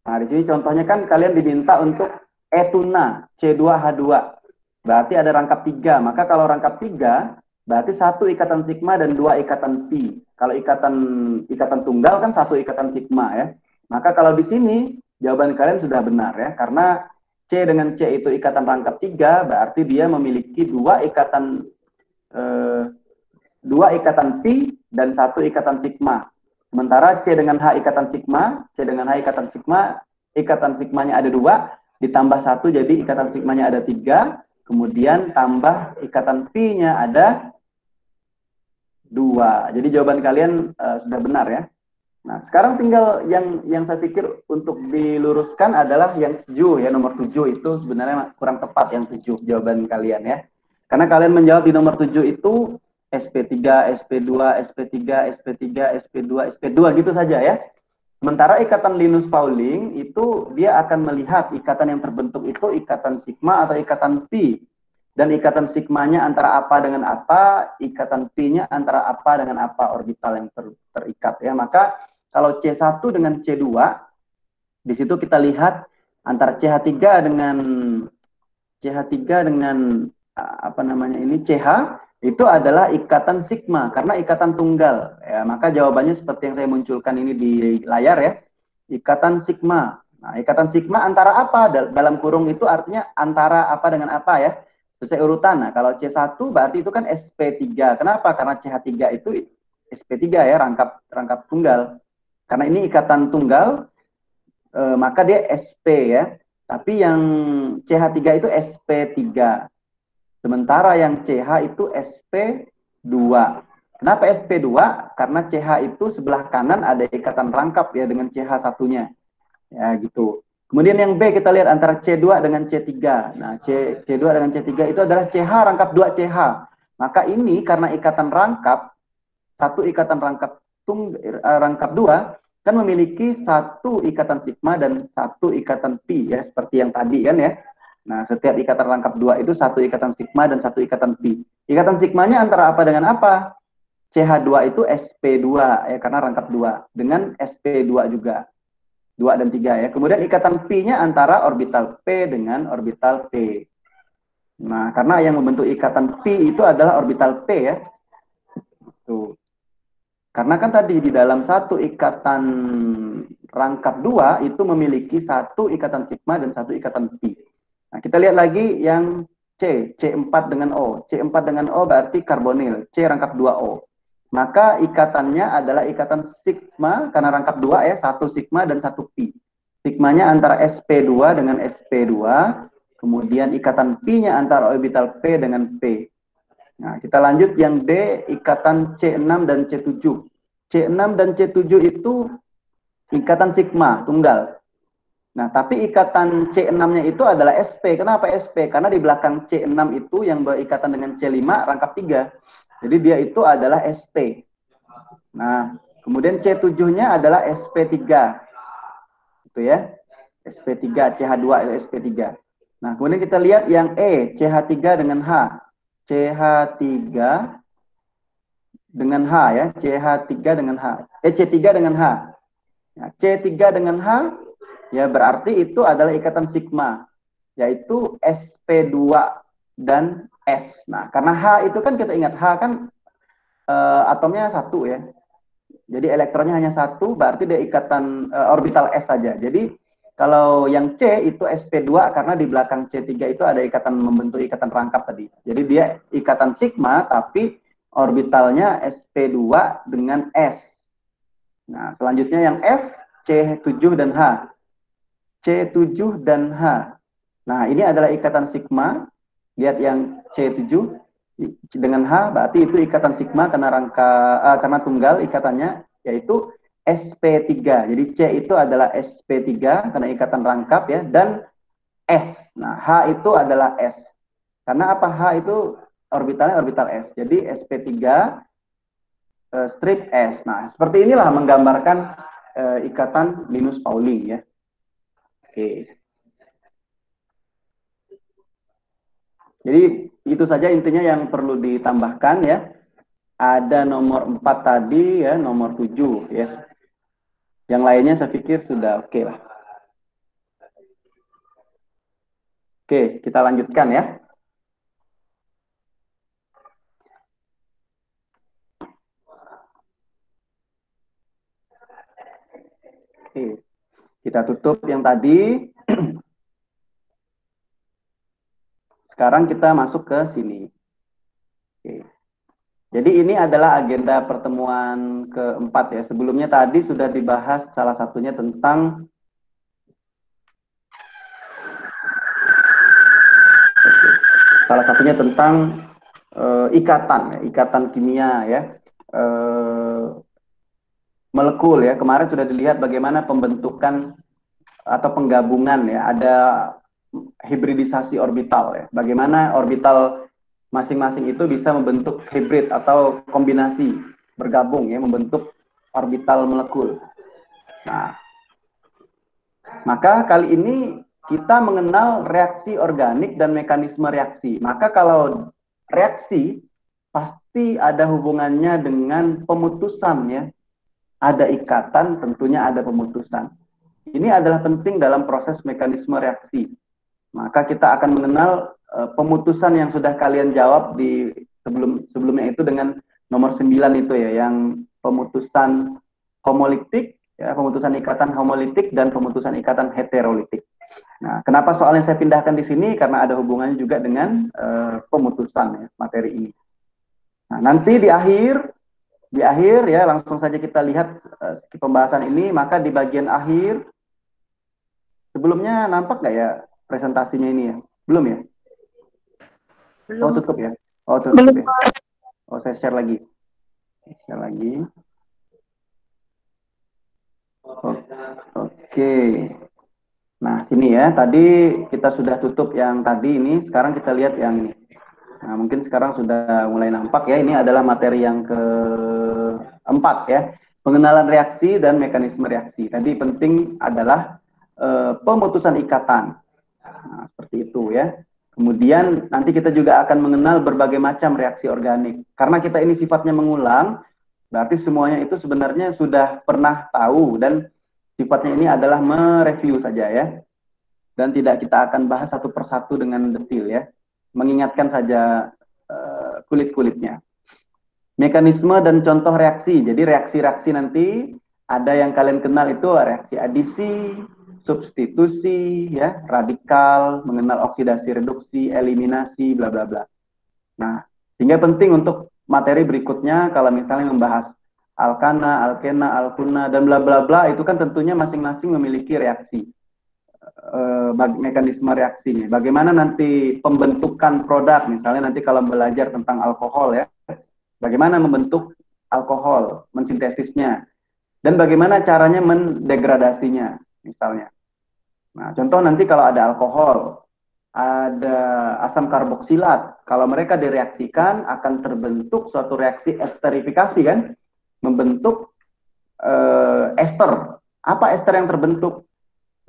Nah, di sini contohnya kan kalian diminta untuk etuna, C2H2. Berarti ada rangkap 3. Maka kalau rangkap 3, berarti 1 ikatan sigma dan 2 ikatan pi. Kalau ikatan tunggal kan 1 ikatan sigma ya. Maka kalau di sini jawaban kalian sudah benar ya, karena C dengan C itu ikatan rangkap 3, berarti dia memiliki 2 ikatan pi dan 1 ikatan sigma. Sementara C dengan H ikatan sigma, C dengan H ikatan sigma, ikatan sigmanya ada 2, ditambah 1 jadi ikatan sigmanya ada 3, kemudian tambah ikatan pi-nya ada 2. Jadi jawaban kalian sudah benar ya. Nah, sekarang tinggal yang saya pikir untuk diluruskan adalah yang 7 ya, nomor 7 itu sebenarnya kurang tepat yang 7 jawaban kalian ya. Karena kalian menjawab di nomor 7 itu SP3, SP2, SP3, SP3, SP2, SP2 gitu saja ya. Sementara ikatan Linus Pauling itu dia akan melihat ikatan yang terbentuk itu ikatan sigma atau ikatan pi. Dan ikatan sigmanya antara apa dengan apa, ikatan pi-nya antara apa dengan apa orbital yang terikat ya. Maka kalau C1 dengan C2, di situ kita lihat antara CH3 dengan apa namanya ini CH itu adalah ikatan sigma karena ikatan tunggal ya. Maka jawabannya seperti yang saya munculkan ini di layar ya, ikatan sigma. Nah, ikatan sigma antara apa, dalam kurung itu artinya antara apa dengan apa ya, sesuai urutan. Nah, kalau C1 berarti itu kan SP3. Kenapa? Karena CH3 itu SP3 ya, rangkap tunggal. Karena ini ikatan tunggal, maka dia SP ya. Tapi yang CH3 itu SP3. Sementara yang CH itu SP2. Kenapa SP2? Karena CH itu sebelah kanan ada ikatan rangkap ya dengan CH satunya. Ya gitu. Kemudian yang B kita lihat antara C2 dengan C3. Nah, C2 dengan C3 itu adalah CH rangkap 2 CH. Maka ini karena ikatan rangkap, satu ikatan rangkap 2 kan memiliki satu ikatan sigma dan satu ikatan pi ya, seperti yang tadi kan ya. Nah, setiap ikatan rangkap 2 itu satu ikatan sigma dan satu ikatan pi. Ikatan sigmanya antara apa dengan apa? CH2 itu SP2 ya, karena rangkap 2 dengan SP2 juga. 2 dan 3 ya. Kemudian ikatan pi-nya antara orbital P dengan orbital P. Nah, karena yang membentuk ikatan pi itu adalah orbital P ya. Tuh. Karena kan tadi di dalam satu ikatan rangkap 2 itu memiliki satu ikatan sigma dan satu ikatan pi. Nah, kita lihat lagi yang C4 dengan O. C4 dengan O berarti karbonil, C rangkap 2O. Maka ikatannya adalah ikatan sigma, karena rangkap 2 ya, satu sigma dan satu pi. Sigmanya antara SP2 dengan SP2, kemudian ikatan pi-nya antara orbital P dengan P. Nah, kita lanjut yang D, ikatan C6 dan C7. C6 dan C7 itu ikatan sigma, tunggal. Nah, tapi ikatan C6-nya itu adalah SP. Kenapa SP? Karena di belakang C6 itu yang berikatan dengan C5 rangkap 3. Jadi dia itu adalah SP. Nah, kemudian C7-nya adalah SP3. Itu ya. SP3, CH2 itu SP3. Nah, kemudian kita lihat yang E, CH3 dengan H. CH3 dengan H ya, CH3 dengan H. C3 dengan H. Nah, C3 dengan H ya berarti itu adalah ikatan sigma, yaitu SP2 dan S. Nah, karena H itu kan kita ingat H kan atomnya satu ya. Jadi elektronnya hanya satu, berarti dia ikatan orbital S saja. Jadi kalau yang C itu SP2 karena di belakang C3 itu ada ikatan membentuk ikatan rangkap tadi. Jadi dia ikatan sigma tapi orbitalnya SP2 dengan S. Nah, selanjutnya yang F, C7 dan H. C7 dan H. Nah, ini adalah ikatan sigma. Lihat yang C7 dengan H, berarti itu ikatan sigma karena tunggal ikatannya, yaitu SP3. Jadi C itu adalah SP3 karena ikatan rangkap ya, dan S. Nah, H itu adalah S. Karena apa? H itu orbitalnya orbital S. Jadi SP3 strip S. Nah, seperti inilah menggambarkan ikatan Linus Pauling ya. Oke. Jadi itu saja intinya yang perlu ditambahkan ya. Ada nomor 4 tadi ya, nomor 7 ya. Yang lainnya saya pikir sudah oke lah. Oke, kita lanjutkan ya. Oke, kita tutup yang tadi. Sekarang kita masuk ke sini. Oke. Jadi ini adalah agenda pertemuan keempat ya. Sebelumnya tadi sudah dibahas salah satunya tentang ikatan, ya, ikatan kimia ya, molekul ya. Kemarin sudah dilihat bagaimana pembentukan atau penggabungan ya, ada hibridisasi orbital ya. Bagaimana orbital masing-masing itu bisa membentuk hibrid atau kombinasi bergabung ya, membentuk orbital molekul. Nah, maka kali ini kita mengenal reaksi organik dan mekanisme reaksi. Maka kalau reaksi pasti ada hubungannya dengan pemutusan ya. Ada ikatan, tentunya ada pemutusan. Ini adalah penting dalam proses mekanisme reaksi. Maka kita akan mengenal pemutusan yang sudah kalian jawab di sebelumnya itu dengan nomor 9 itu ya, yang pemutusan homolitik, ya, pemutusan ikatan homolitik dan pemutusan ikatan heterolitik. Nah, kenapa soalnya saya pindahkan di sini? Karena ada hubungannya juga dengan pemutusan ya, materi ini. Nah, nanti di akhir ya, langsung saja kita lihat pembahasan ini. Maka di bagian akhir, sebelumnya nampak nggak ya presentasinya ini ya? Belum ya? Belum. Oh, tutup ya? Oh, tutup ya? Oh, saya share lagi. Share lagi. Oke. Nah, sini ya. Tadi kita sudah tutup yang tadi ini. Sekarang kita lihat yang ini. Nah, mungkin sekarang sudah mulai nampak ya. Ini adalah materi yang keempat ya. Pengenalan reaksi dan mekanisme reaksi. Tadi penting adalah pemutusan ikatan. Nah, seperti itu ya. Kemudian nanti kita juga akan mengenal berbagai macam reaksi organik. Karena kita ini sifatnya mengulang, berarti semuanya itu sebenarnya sudah pernah tahu dan sifatnya ini adalah mereview saja ya. Dan tidak kita akan bahas satu persatu dengan detail ya. Mengingatkan saja kulit-kulitnya. Mekanisme dan contoh reaksi. Jadi reaksi-reaksi nanti ada yang kalian kenal itu reaksi adisi, substitusi, ya, radikal, mengenal oksidasi, reduksi, eliminasi, bla bla bla. Nah, sehingga penting untuk materi berikutnya kalau misalnya membahas alkana, alkena, alkuna, dan bla bla bla, itu kan tentunya masing-masing memiliki reaksi, mekanisme reaksinya. Bagaimana nanti pembentukan produk, misalnya nanti kalau belajar tentang alkohol ya, bagaimana membentuk alkohol, mensintesisnya, dan bagaimana caranya mendegradasinya, misalnya. Nah, contoh nanti kalau ada alkohol, ada asam karboksilat, kalau mereka direaksikan akan terbentuk suatu reaksi esterifikasi kan, membentuk ester. Apa ester yang terbentuk?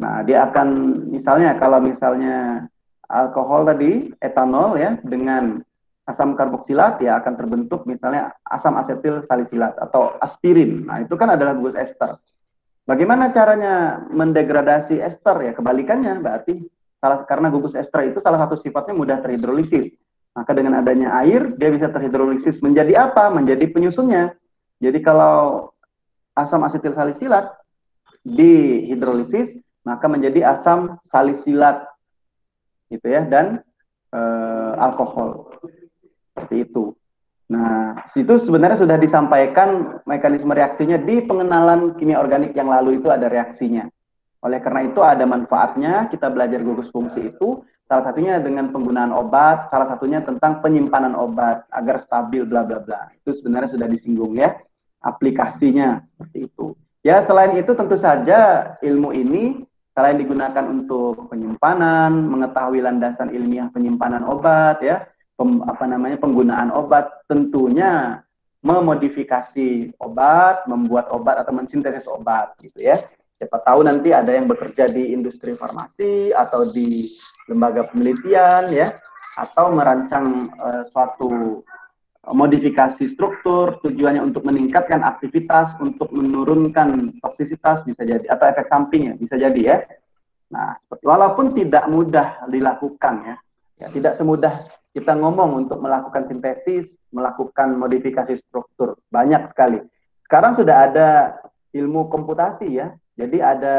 Nah, dia akan misalnya kalau misalnya alkohol tadi, etanol ya, dengan asam karboksilat ya akan terbentuk misalnya asam asetil salisilat atau aspirin. Nah, itu kan adalah gugus ester. Bagaimana caranya mendegradasi ester ya? Kebalikannya berarti karena gugus ester itu salah satu sifatnya mudah terhidrolisis. Maka dengan adanya air dia bisa terhidrolisis menjadi apa? Menjadi penyusunnya. Jadi kalau asam asetil salisilat dihidrolisis maka menjadi asam salisilat gitu ya, dan alkohol seperti itu. Nah, itu sebenarnya sudah disampaikan mekanisme reaksinya di pengenalan kimia organik yang lalu, itu ada reaksinya. Oleh karena itu ada manfaatnya kita belajar gugus fungsi itu, salah satunya dengan penggunaan obat, salah satunya tentang penyimpanan obat agar stabil bla bla bla. Itu sebenarnya sudah disinggung ya, aplikasinya seperti itu. Ya, selain itu tentu saja ilmu ini selain digunakan untuk penyimpanan, mengetahui landasan ilmiah penyimpanan obat ya, penggunaan obat, tentunya memodifikasi obat, membuat obat atau mensintesis obat gitu ya. Siapa tahu nanti ada yang bekerja di industri farmasi atau di lembaga penelitian ya, atau merancang suatu modifikasi struktur, tujuannya untuk meningkatkan aktivitas, untuk menurunkan toksisitas bisa jadi, atau efek samping ya bisa jadi ya. Nah, walaupun tidak mudah dilakukan ya, tidak semudah kita ngomong untuk melakukan sintesis, melakukan modifikasi struktur, banyak sekali. Sekarang sudah ada ilmu komputasi ya, jadi ada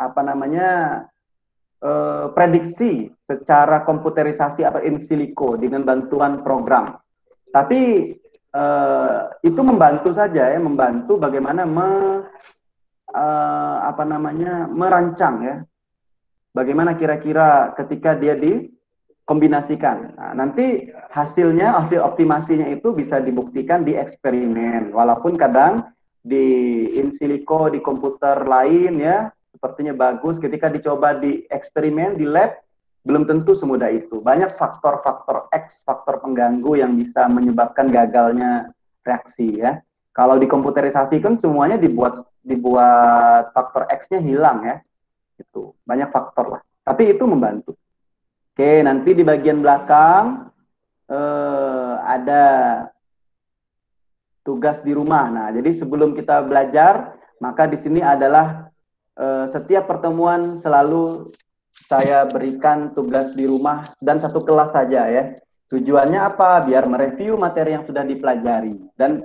apa namanya prediksi secara komputerisasi atau in silico dengan bantuan program. Tapi itu membantu saja ya, membantu bagaimana merancang ya, bagaimana kira-kira ketika dia dikombinasikan. Nah, nanti hasil optimasinya itu bisa dibuktikan di eksperimen. Walaupun kadang di in silico, di komputer lain ya, sepertinya bagus. Ketika dicoba di eksperimen, di lab, belum tentu semudah itu. Banyak faktor-faktor X, faktor pengganggu yang bisa menyebabkan gagalnya reaksi ya. Kalau di komputerisasi kan semuanya dibuat faktor X-nya hilang ya. Itu banyak faktor lah, tapi itu membantu. Oke, nanti di bagian belakang ada tugas di rumah. Nah, jadi sebelum kita belajar, maka di sini adalah setiap pertemuan selalu saya berikan tugas di rumah dan satu kelas saja ya. Tujuannya apa? Biar mereview materi yang sudah dipelajari dan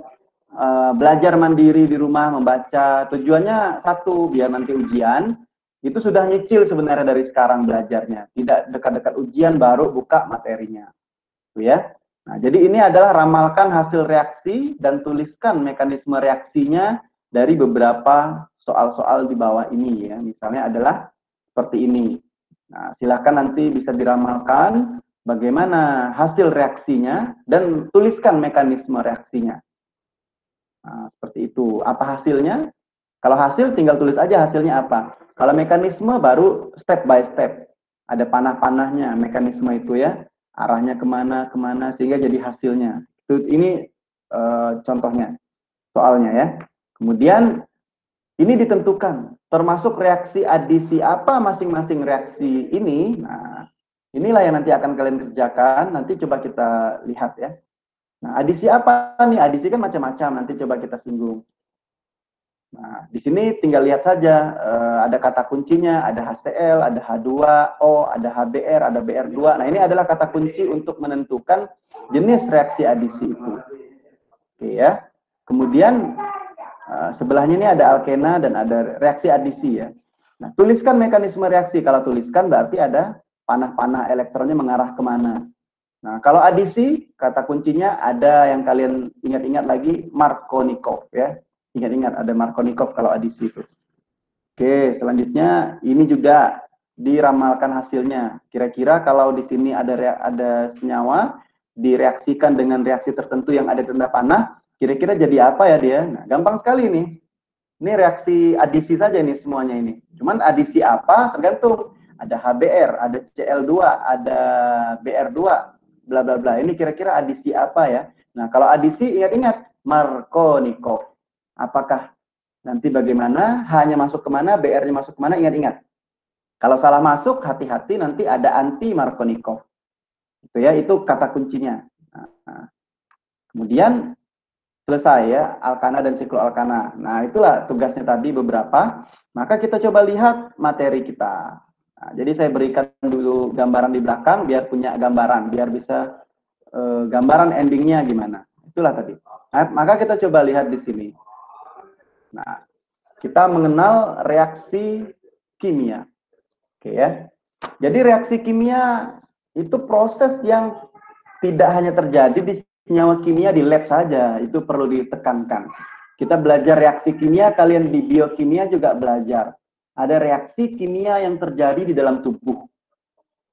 belajar mandiri di rumah membaca. Tujuannya satu, biar nanti ujian itu sudah nyicil sebenarnya dari sekarang belajarnya, tidak dekat-dekat ujian baru buka materinya, ya. Nah, jadi ini adalah ramalkan hasil reaksi dan tuliskan mekanisme reaksinya dari beberapa soal-soal di bawah ini ya. Misalnya adalah seperti ini. Nah, silakan nanti bisa diramalkan bagaimana hasil reaksinya dan tuliskan mekanisme reaksinya. Nah, seperti itu. Apa hasilnya? Kalau hasil tinggal tulis aja hasilnya apa. Kalau mekanisme baru step by step. Ada panah-panahnya mekanisme itu ya. Arahnya kemana, sehingga jadi hasilnya. Ini contohnya, soalnya ya. Kemudian ini ditentukan, termasuk reaksi adisi apa masing-masing reaksi ini. Nah, inilah yang nanti akan kalian kerjakan. Nanti coba kita lihat ya. Nah, adisi apa nih? Adisi kan macam-macam. Nanti coba kita singgung. Nah, di sini tinggal lihat saja, ada kata kuncinya, ada HCl, ada H2O, ada HBr, ada Br2. Nah, ini adalah kata kunci untuk menentukan jenis reaksi adisi itu. Oke ya. Kemudian sebelahnya ini ada alkena dan ada reaksi adisi ya. Nah, tuliskan mekanisme reaksi. Kalau tuliskan berarti ada panah-panah elektronnya mengarah kemana. Nah, kalau adisi, kata kuncinya ada yang kalian ingat-ingat lagi, Markovnikov ya. Ingat-ingat ada Markovnikov kalau adisi itu. Oke, selanjutnya ini juga diramalkan hasilnya. Kira-kira kalau di sini ada senyawa direaksikan dengan reaksi tertentu yang ada tanda panah, kira-kira jadi apa ya dia? Nah, gampang sekali nih. Ini reaksi adisi saja nih semuanya ini. Cuman adisi apa tergantung. Ada HBr, ada Cl2, ada Br2, bla bla bla. Ini kira-kira adisi apa ya? Nah, kalau adisi ingat-ingat Markovnikov. Apakah nanti bagaimana? H-nya masuk kemana? BR-nya masuk kemana? Ingat-ingat. Kalau salah masuk, hati-hati nanti ada anti Markovnikov. Itu ya, itu kata kuncinya. Nah, kemudian selesai ya, alkana dan sikloalkana. Nah, itulah tugasnya tadi beberapa. Maka kita coba lihat materi kita. Nah, jadi saya berikan dulu gambaran di belakang biar punya gambaran, biar bisa gambaran endingnya gimana. Itulah tadi. Nah, maka kita coba lihat di sini. Nah, kita mengenal reaksi kimia. Oke ya. Jadi reaksi kimia itu proses yang tidak hanya terjadi di senyawa kimia di lab saja, itu perlu ditekankan. Kita belajar reaksi kimia, kalian di biokimia juga belajar. Ada reaksi kimia yang terjadi di dalam tubuh.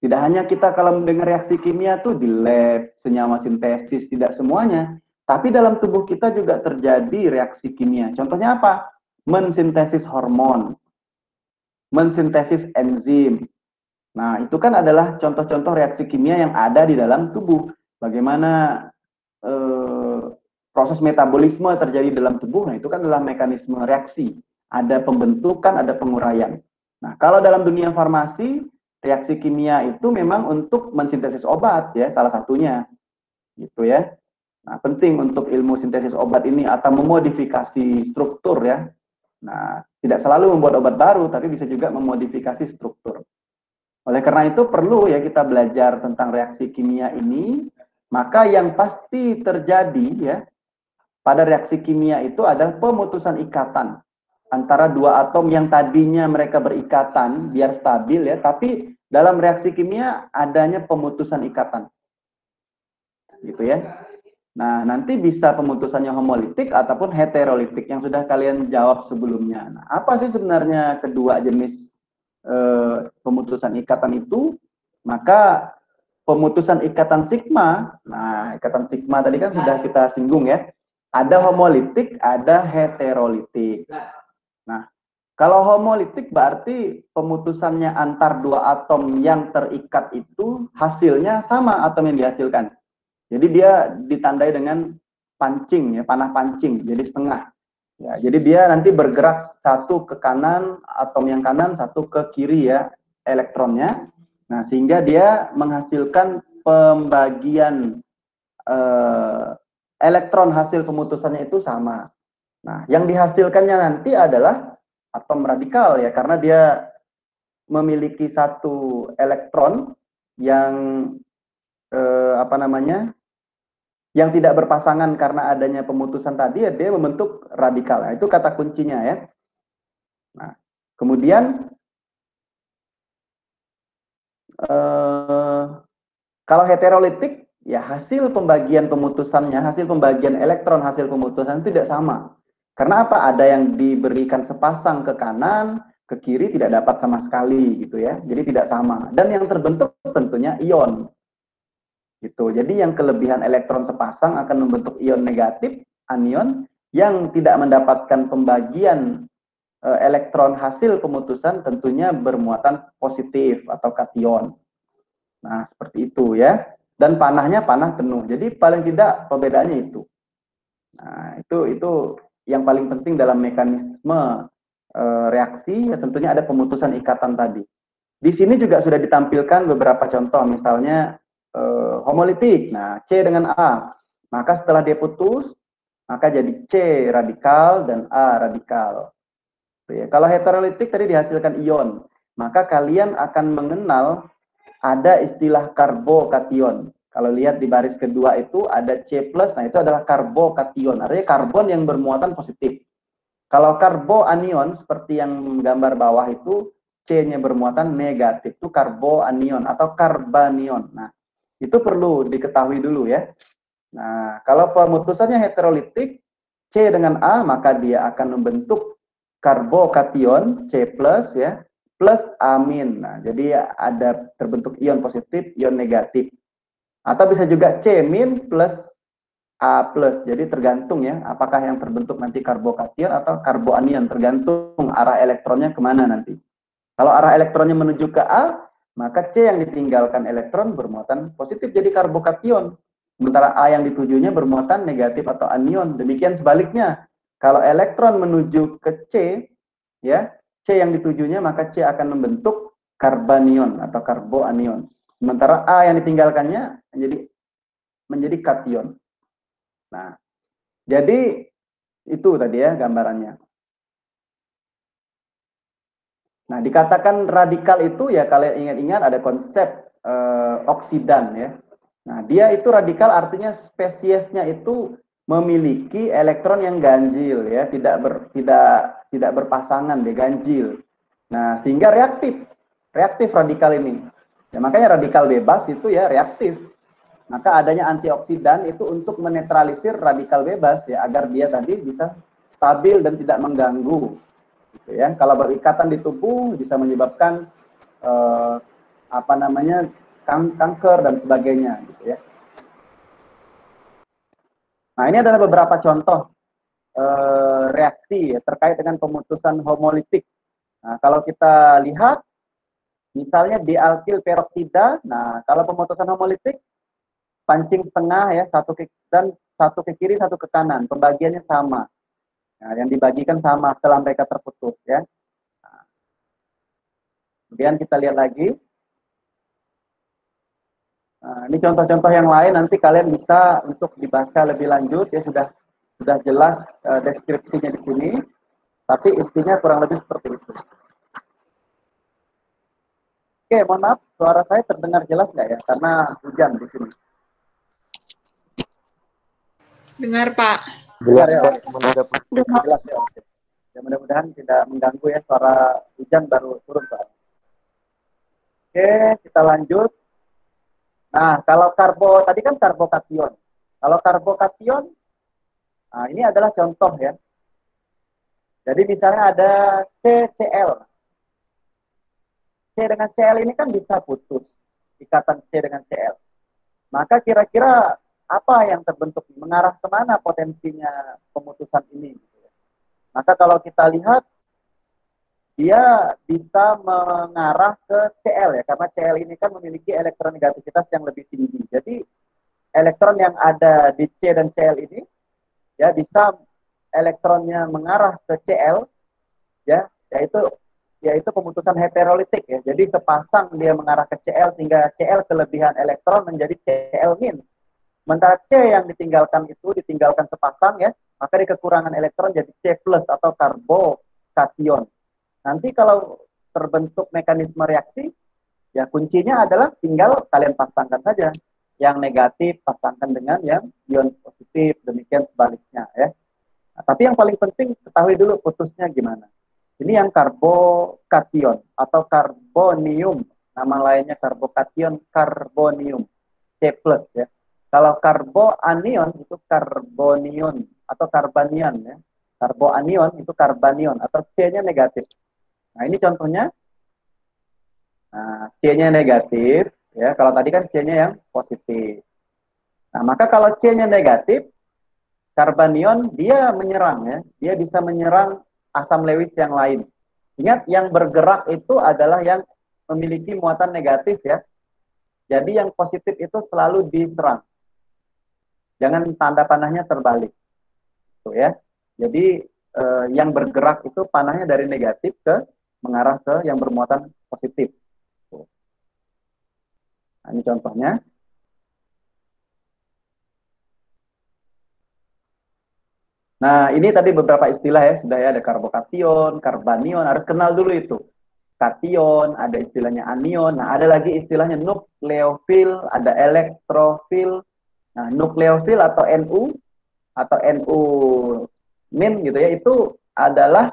Tidak hanya kita kalau mendengar reaksi kimia tuh di lab, senyawa sintesis, tidak semuanya. Tapi dalam tubuh kita juga terjadi reaksi kimia. Contohnya apa? Mensintesis hormon, mensintesis enzim. Nah, itu kan adalah contoh-contoh reaksi kimia yang ada di dalam tubuh. Bagaimana proses metabolisme terjadi dalam tubuh, nah itu kan adalah mekanisme reaksi. Ada pembentukan, ada penguraian. Nah, kalau dalam dunia farmasi, reaksi kimia itu memang untuk mensintesis obat, ya, salah satunya. Gitu ya. Nah, penting untuk ilmu sintesis obat ini atau memodifikasi struktur ya. Nah, tidak selalu membuat obat baru, tapi bisa juga memodifikasi struktur. Oleh karena itu perlu ya kita belajar tentang reaksi kimia ini, maka yang pasti terjadi ya pada reaksi kimia itu adalah pemutusan ikatan antara dua atom yang tadinya mereka berikatan biar stabil ya, tapi dalam reaksi kimia adanya pemutusan ikatan. Gitu ya. Nah, nanti bisa pemutusannya homolitik ataupun heterolitik yang sudah kalian jawab sebelumnya. Nah, apa sih sebenarnya kedua jenis pemutusan ikatan itu? Maka pemutusan ikatan sigma, nah ikatan sigma tadi kan sudah kita singgung ya. Ada homolitik, ada heterolitik. Nah, kalau homolitik berarti pemutusannya antar dua atom yang terikat itu hasilnya sama atom yang dihasilkan. Jadi dia ditandai dengan pancing ya, panah pancing, jadi setengah. Ya, jadi dia nanti bergerak satu ke kanan, atom yang kanan, satu ke kiri ya, elektronnya. Nah, sehingga dia menghasilkan pembagian elektron hasil pemutusannya itu sama. Nah, yang dihasilkannya nanti adalah atom radikal ya, karena dia memiliki satu elektron yang apa namanya, yang tidak berpasangan karena adanya pemutusan tadi ya, dia membentuk radikal. Nah, itu kata kuncinya ya. Nah, kemudian kalau heterolitik ya hasil pembagian pemutusannya, hasil pembagian elektron hasil pemutusan tidak sama. Karena apa? Ada yang diberikan sepasang ke kanan, ke kiri tidak dapat sama sekali gitu ya. Jadi tidak sama. Dan yang terbentuk tentunya ion. Gitu. Jadi yang kelebihan elektron sepasang akan membentuk ion negatif, anion, yang tidak mendapatkan pembagian elektron hasil pemutusan tentunya bermuatan positif atau kation. Nah, seperti itu ya. Dan panahnya panah penuh. Jadi paling tidak perbedaannya itu. Nah, itu yang paling penting dalam mekanisme reaksi, ya tentunya ada pemutusan ikatan tadi. Di sini juga sudah ditampilkan beberapa contoh, misalnya homolitik. Nah, C dengan A. Maka setelah dia putus, maka jadi C radikal dan A radikal. Kalau heterolitik tadi dihasilkan ion, maka kalian akan mengenal ada istilah karbokation. Kalau lihat di baris kedua itu ada C+, nah itu adalah karbokation, artinya karbon yang bermuatan positif. Kalau karboanion seperti yang gambar bawah itu C-nya bermuatan negatif, itu karboanion atau karbanion. Nah, itu perlu diketahui dulu ya. Nah, kalau pemutusannya heterolitik C dengan A, maka dia akan membentuk karbokation C+ ya, plus amin. Nah, jadi ada terbentuk ion positif, ion negatif. Atau bisa juga C- plus A+. Jadi tergantung ya, apakah yang terbentuk nanti karbokation atau karboanion, tergantung arah elektronnya kemana nanti. Kalau arah elektronnya menuju ke A, maka C yang ditinggalkan elektron bermuatan positif jadi karbokation. Sementara A yang ditujunya bermuatan negatif atau anion. Demikian sebaliknya, kalau elektron menuju ke C, ya C yang ditujunya maka C akan membentuk karbanion atau karboanion. Sementara A yang ditinggalkannya menjadi kation. Nah, jadi itu tadi ya gambarannya. Nah, dikatakan radikal itu ya kalian ingat-ingat ada konsep oksidan ya. Nah, dia itu radikal artinya spesiesnya itu memiliki elektron yang ganjil ya, tidak berpasangan, dia ganjil. Nah, sehingga reaktif radikal ini. Ya, makanya radikal bebas itu ya reaktif. Maka adanya antioksidan itu untuk menetralisir radikal bebas ya, agar dia tadi bisa stabil dan tidak mengganggu. Gitu ya. Kalau berikatan di tubuh bisa menyebabkan apa namanya kanker dan sebagainya. Gitu ya. Nah, ini adalah beberapa contoh reaksi ya, terkait dengan pemutusan homolitik. Nah, kalau kita lihat, misalnya dialkil peroksida, nah kalau pemutusan homolitik, pancing setengah ya, satu ke kiri, satu ke kanan, pembagiannya sama. Nah, yang dibagikan sama setelah mereka terputus ya. Nah, kemudian kita lihat lagi. Nah, ini contoh-contoh yang lain nanti kalian bisa untuk dibaca lebih lanjut ya, sudah jelas deskripsinya di sini. Tapi intinya kurang lebih seperti itu. Oke, mohon maaf, suara saya terdengar jelas nggak ya? Karena hujan di sini. Dengar, Pak. Dengar ya? Jelas ya? Oke. Ya, mudah-mudahan tidak mengganggu ya, suara hujan baru turun, Pak. Oke, kita lanjut. Nah, kalau tadi kan karbokation. Kalau karbokation, nah ini adalah contoh ya. Jadi misalnya ada CCl. C dengan Cl ini kan bisa putus, ikatan C dengan Cl. Maka kira-kira apa yang terbentuk, mengarah kemana potensinya pemutusan ini? Maka kalau kita lihat, dia bisa mengarah ke Cl ya, karena Cl ini kan memiliki elektronegativitas yang lebih tinggi. Jadi elektron yang ada di C dan Cl ini, ya bisa elektronnya mengarah ke Cl, ya, yaitu pemutusan heterolitik ya. Jadi sepasang dia mengarah ke Cl sehingga Cl kelebihan elektron menjadi Cl min. Sementara C yang ditinggalkan sepasang ya, maka di kekurangan elektron jadi C plus atau karbokation. Nanti kalau terbentuk mekanisme reaksi, ya kuncinya adalah tinggal kalian pasangkan saja. Yang negatif pasangkan dengan yang ion positif, demikian sebaliknya ya. Nah, tapi yang paling penting ketahui dulu putusnya gimana. Ini yang karbokation atau karbonium. Nama lainnya karbokation, karbonium. C plus ya. Kalau karboanion itu karbonium atau karbanion ya. Karboanion itu karbanion atau C-nya negatif. Nah, ini contohnya. Nah, C-nya negatif ya. Kalau tadi kan C-nya yang positif. Nah, maka kalau C-nya negatif, karbanion dia menyerang ya. Dia bisa menyerang asam Lewis yang lain. Ingat, yang bergerak itu adalah yang memiliki muatan negatif ya. Jadi yang positif itu selalu diserang. Jangan tanda panahnya terbalik. Tuh ya. Jadi yang bergerak itu panahnya dari negatif ke mengarah ke yang bermuatan positif. Tuh. Nah, ini contohnya. Nah, ini tadi beberapa istilah ya, sudah ya, ada karbokation, karbanion, harus kenal dulu itu. Kation, ada istilahnya anion, nah ada lagi istilahnya nukleofil, ada elektrofil. Nah, nukleofil atau Nu atau Nu min gitu ya, itu adalah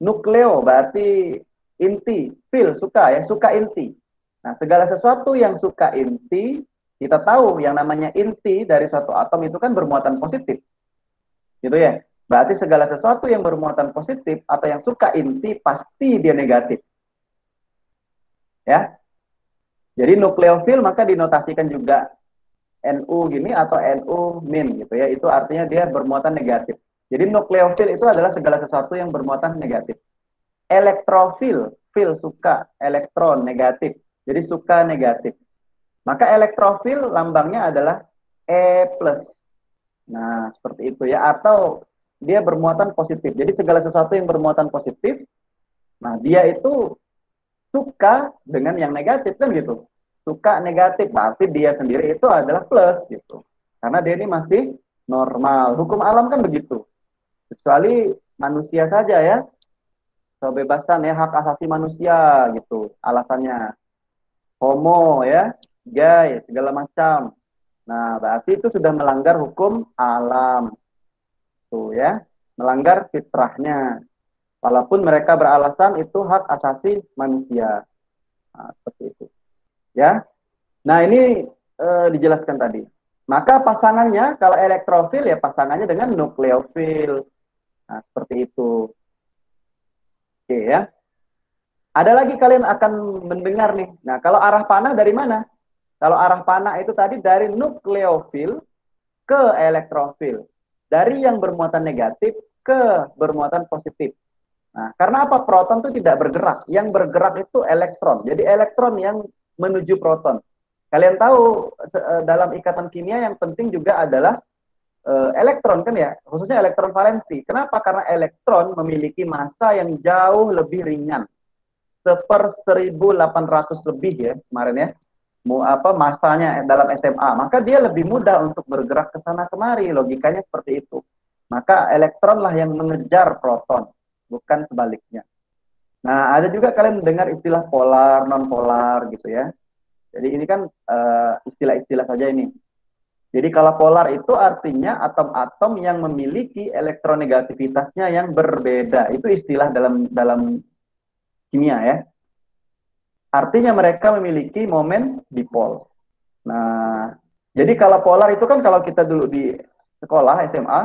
nukleo, berarti inti, fil, suka ya, suka inti. Nah, segala sesuatu yang suka inti, kita tahu yang namanya inti dari suatu atom itu kan bermuatan positif. Gitu ya. Berarti segala sesuatu yang bermuatan positif atau yang suka inti pasti dia negatif. Ya. Jadi nukleofil maka dinotasikan juga Nu gini atau Nu min gitu ya. Itu artinya dia bermuatan negatif. Jadi nukleofil itu adalah segala sesuatu yang bermuatan negatif. Elektrofil, fil suka, elektron negatif. Jadi suka negatif. Maka elektrofil lambangnya adalah E plus. Nah, seperti itu ya. Atau dia bermuatan positif. Jadi segala sesuatu yang bermuatan positif, nah dia itu suka dengan yang negatif kan gitu. Suka negatif, berarti dia sendiri itu adalah plus gitu. Karena dia ini masih normal. Hukum alam kan begitu. Kecuali manusia saja ya. Kebebasan ya, hak asasi manusia gitu. Alasannya homo ya, gay, segala macam. Nah, berarti itu sudah melanggar hukum alam. Tuh ya, melanggar fitrahnya. Walaupun mereka beralasan itu hak asasi manusia. Nah, seperti itu. Ya. Nah, ini dijelaskan tadi. Maka pasangannya kalau elektrofil ya pasangannya dengan nukleofil. Nah, seperti itu. Oke ya. Ada lagi kalian akan mendengar nih. Nah, kalau arah panah dari mana? Kalau arah panah itu tadi dari nukleofil ke elektrofil. Dari yang bermuatan negatif ke bermuatan positif. Nah, karena apa? Proton itu tidak bergerak. Yang bergerak itu elektron. Jadi elektron yang menuju proton. Kalian tahu dalam ikatan kimia yang penting juga adalah elektron kan ya, khususnya elektron valensi. Kenapa? Karena elektron memiliki massa yang jauh lebih ringan. 1/1800 lebih ya kemarin ya. Masanya dalam SMA, maka dia lebih mudah untuk bergerak ke sana kemari. Logikanya seperti itu. Maka elektronlah yang mengejar proton, bukan sebaliknya. Nah, ada juga kalian mendengar istilah polar, non polar gitu ya. Jadi ini kan istilah-istilah saja ini. Jadi kalau polar itu artinya atom-atom yang memiliki elektronegativitasnya yang berbeda. Itu istilah dalam dalam kimia ya. Artinya mereka memiliki momen dipol. Nah, jadi kalau polar itu kan kalau kita dulu di sekolah SMA,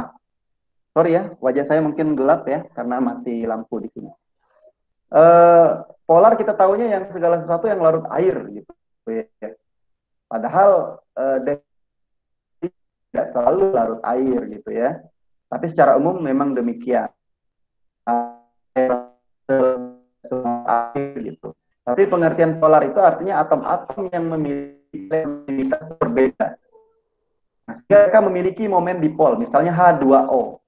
sorry ya, wajah saya mungkin gelap ya karena mati lampu di sini. Eh, Polar kita tahunya yang segala sesuatu yang larut air gitu. Ya. Padahal tidak selalu larut air gitu ya. Tapi secara umum memang demikian. Air gitu. Tapi pengertian polar itu artinya atom-atom yang memiliki elektronitas berbeda. Nah, mereka memiliki momen dipol, misalnya H2O.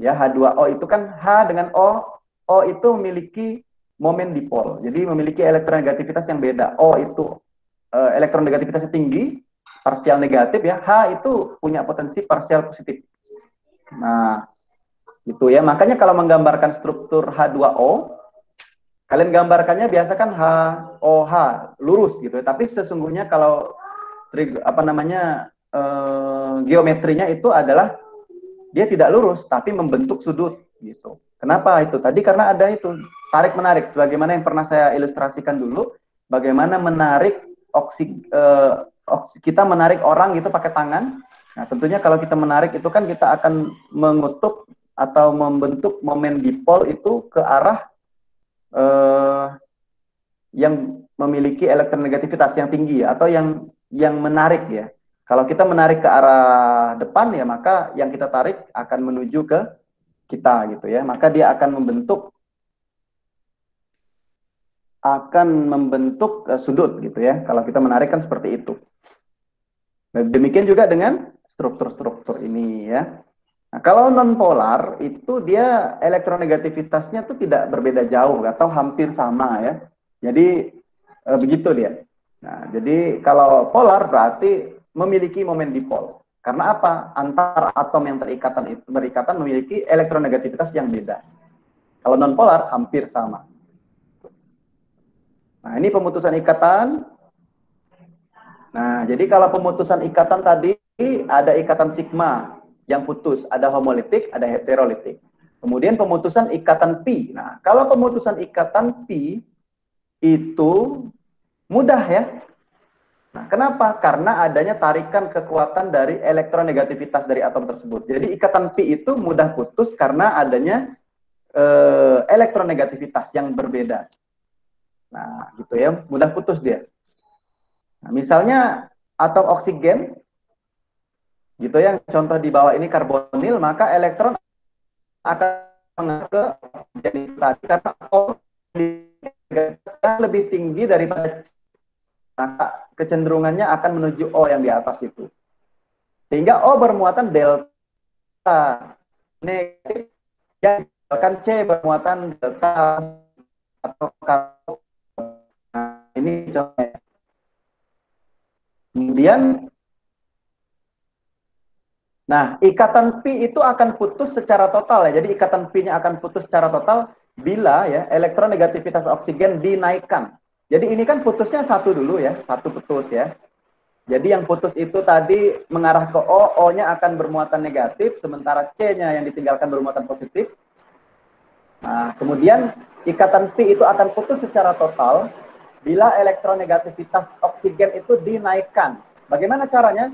Ya, H2O itu kan H dengan O, O itu memiliki momen dipol. Jadi memiliki elektronegativitas yang beda. O itu elektronegativitasnya tinggi, parsial negatif ya. H itu punya potensi parsial positif. Nah, gitu ya. Makanya kalau menggambarkan struktur H2O, kalian gambarkannya biasa kan HOH lurus gitu ya. Tapi sesungguhnya kalau apa namanya geometrinya itu adalah dia tidak lurus tapi membentuk sudut gitu. Kenapa itu? Tadi karena ada itu tarik menarik sebagaimana yang pernah saya ilustrasikan dulu, bagaimana menarik kita menarik orang gitu pakai tangan. Nah, tentunya kalau kita menarik itu kan kita akan mengutuk atau membentuk momen dipol itu ke arah yang memiliki elektronegativitas yang tinggi atau yang menarik ya. Kalau kita menarik ke arah depan ya maka yang kita tarik akan menuju ke kita gitu ya. Maka dia akan membentuk sudut gitu ya. Kalau kita menarik kan seperti itu. Nah, demikian juga dengan struktur-struktur ini ya. Nah, kalau nonpolar itu dia elektronegativitasnya tuh tidak berbeda jauh atau hampir sama ya. Jadi begitu dia. Nah, jadi kalau polar berarti memiliki momen dipol. Karena apa? Antar atom yang berikatan memiliki elektronegativitas yang beda. Kalau nonpolar hampir sama. Nah, ini pemutusan ikatan. Nah, jadi kalau pemutusan ikatan tadi ada ikatan sigma yang putus, ada homolitik, ada heterolitik. Kemudian pemutusan ikatan pi. Nah, kalau pemutusan ikatan pi itu mudah ya. Nah, kenapa? Karena adanya tarikan kekuatan dari elektronegativitas dari atom tersebut. Jadi ikatan pi itu mudah putus karena adanya elektronegativitas yang berbeda. Nah, gitu ya, mudah putus dia. Nah, misalnya atom oksigen, gitu ya, contoh di bawah ini karbonil, maka elektron akan mengarah ke oksigen itu tadi karena O lebih tinggi daripada maka kecenderungannya akan menuju O yang di atas itu. Sehingga O bermuatan delta negatif, yang bahkan C bermuatan delta atau nah, ini contohnya. Kemudian, nah ikatan pi itu akan putus secara total ya. Jadi ikatan pi-nya akan putus secara total bila ya elektronegativitas oksigen dinaikkan. Jadi ini kan putusnya satu dulu ya, satu putus ya. Jadi yang putus itu tadi mengarah ke O, O-nya akan bermuatan negatif, sementara C-nya yang ditinggalkan bermuatan positif. Nah, kemudian ikatan pi itu akan putus secara total bila elektronegativitas oksigen itu dinaikkan. Bagaimana caranya?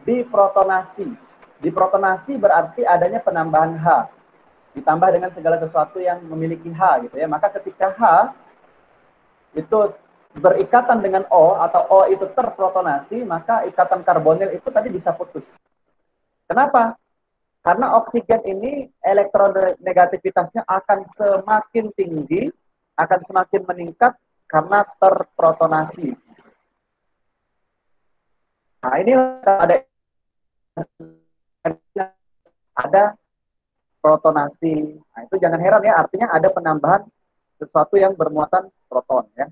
Diprotonasi. Diprotonasi berarti adanya penambahan H. Ditambah dengan segala sesuatu yang memiliki H gitu ya. Maka ketika H itu berikatan dengan O atau O itu terprotonasi, maka ikatan karbonil itu tadi bisa putus. Kenapa? Karena oksigen ini elektronegativitasnya akan semakin tinggi, akan semakin meningkat karena terprotonasi. Nah, ini ada protonasi. Nah, itu jangan heran ya, artinya ada penambahan sesuatu yang bermuatan proton ya.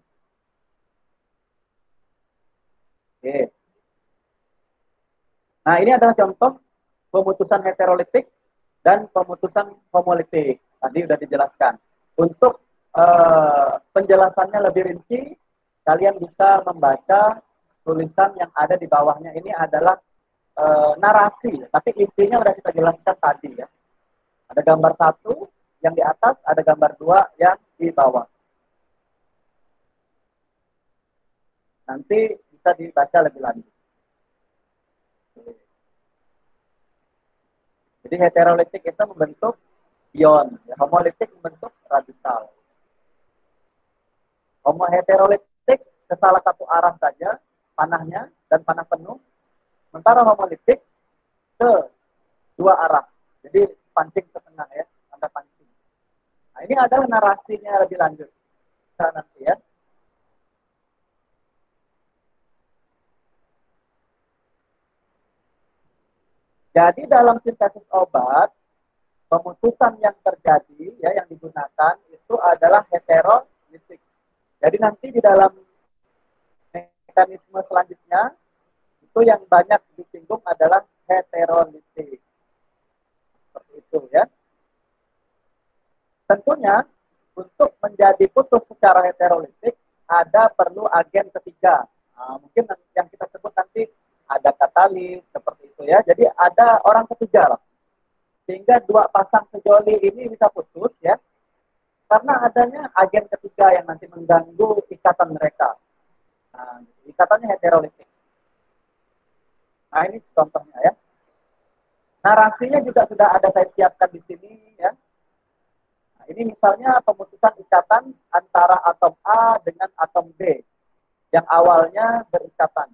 Oke. Nah, ini adalah contoh pemutusan heterolitik dan pemutusan homolitik. Tadi sudah dijelaskan. Untuk penjelasannya lebih rinci, kalian bisa membaca tulisan yang ada di bawahnya. Ini adalah narasi, tapi intinya sudah kita jelaskan tadi ya. Ada gambar 1 yang di atas, ada gambar 2 yang di bawah. Nanti bisa dibaca lebih lanjut. Jadi heterolitik itu membentuk ion, ya. Homolitik membentuk radikal. Heterolitik ke salah satu arah saja panahnya dan panah penuh. Sementara homolitik ke 2 arah. Jadi pancing ke tengah ya, Anda pancing. Nah, ini adalah narasinya lebih lanjut. Kita nanti ya. Jadi dalam sintesis obat, pemutusan yang terjadi ya yang digunakan itu adalah heterolitik. Jadi nanti di dalam mekanisme selanjutnya itu yang banyak disinggung adalah heterolitik. Seperti itu ya. Tentunya untuk menjadi putus secara heterolitik ada perlu agen ketiga. Nah, mungkin yang kita sebut nanti ada katalis seperti itu ya. Jadi ada orang ketiga lah. Sehingga 2 pasang sejoli ini bisa putus ya. Karena adanya agen ketiga yang nanti mengganggu ikatan mereka. Nah, ikatannya heterolitik. Nah, ini contohnya ya. Narasinya juga sudah ada saya siapkan di sini ya. Nah, ini misalnya pemutusan ikatan antara atom A dengan atom B yang awalnya berikatan.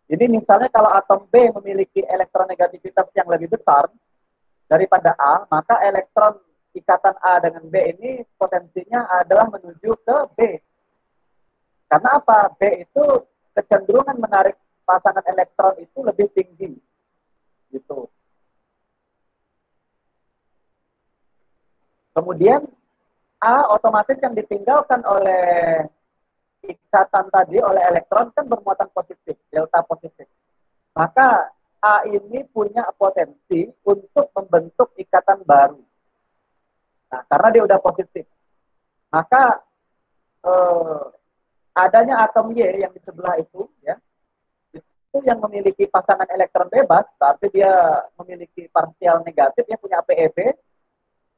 Jadi misalnya kalau atom B memiliki elektronegativitas yang lebih besar daripada A, maka elektron ikatan A dengan B ini potensinya adalah menuju ke B. Karena apa? B itu kecenderungan menarik pasangan elektron itu lebih tinggi. Gitu. Kemudian A otomatis yang ditinggalkan oleh ikatan tadi oleh elektron kan bermuatan positif, delta positif. Maka A ini punya potensi untuk membentuk ikatan baru. Nah, karena dia udah positif. Maka adanya atom Y yang di sebelah itu ya, itu yang memiliki pasangan elektron bebas, tapi dia memiliki parsial negatif, dia punya PeB.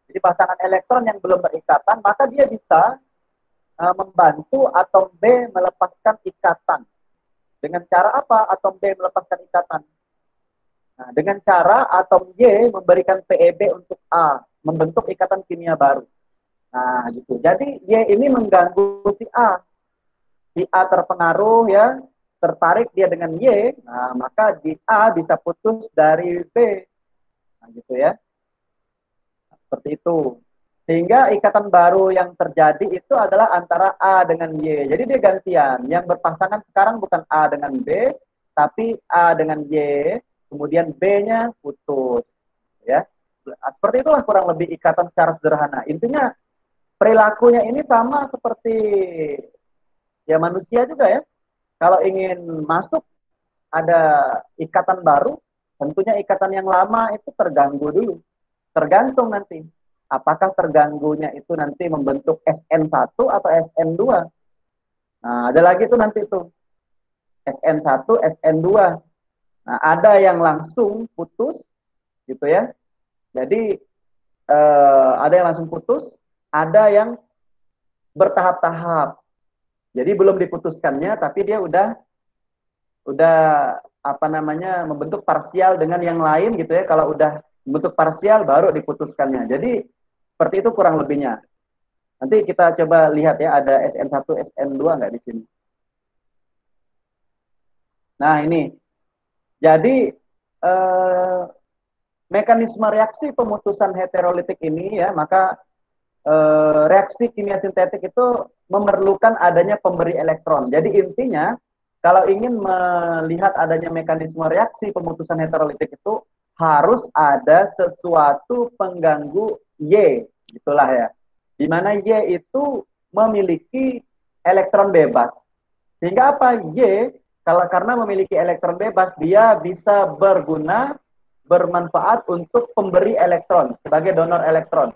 Jadi pasangan elektron yang belum berikatan, maka dia bisa membantu atom B melepaskan ikatan. Dengan cara apa atom B melepaskan ikatan? Nah, dengan cara atom Y memberikan PeB untuk A, membentuk ikatan kimia baru. Nah, gitu. Jadi Y ini mengganggu si A. Si A terpengaruh ya, tertarik dia dengan Y, nah maka di A bisa putus dari B. Nah, gitu ya. Seperti itu. Sehingga ikatan baru yang terjadi itu adalah antara A dengan Y. Jadi dia gantian. Yang berpasangan sekarang bukan A dengan B, tapi A dengan Y, kemudian B-nya putus. Ya. Seperti itulah kurang lebih ikatan secara sederhana. Intinya perilakunya ini sama seperti ya manusia juga ya. Kalau ingin masuk ada ikatan baru, tentunya ikatan yang lama itu terganggu dulu. Tergantung nanti. Apakah terganggunya itu nanti membentuk SN1 atau SN2. Nah, ada lagi tuh nanti tuh. SN1, SN2. Nah, ada yang langsung putus, gitu ya. Jadi, ada yang langsung putus, ada yang bertahap-tahap. Jadi belum diputuskannya, tapi dia udah apa namanya membentuk parsial dengan yang lain gitu ya. Kalau udah bentuk parsial baru diputuskannya. Jadi seperti itu kurang lebihnya. Nanti kita coba lihat ya, ada SN1, SN2 nggak di sini. Nah ini, jadi mekanisme reaksi pemutusan heterolitik ini ya, maka reaksi kimia sintetik itu memerlukan adanya pemberi elektron. Jadi intinya, kalau ingin melihat adanya mekanisme reaksi pemutusan heterolitik itu, harus ada sesuatu pengganggu Y, gitulah ya. Di mana Y itu memiliki elektron bebas. Sehingga apa? Y, karena memiliki elektron bebas, dia bisa berguna, bermanfaat untuk pemberi elektron, sebagai donor elektron.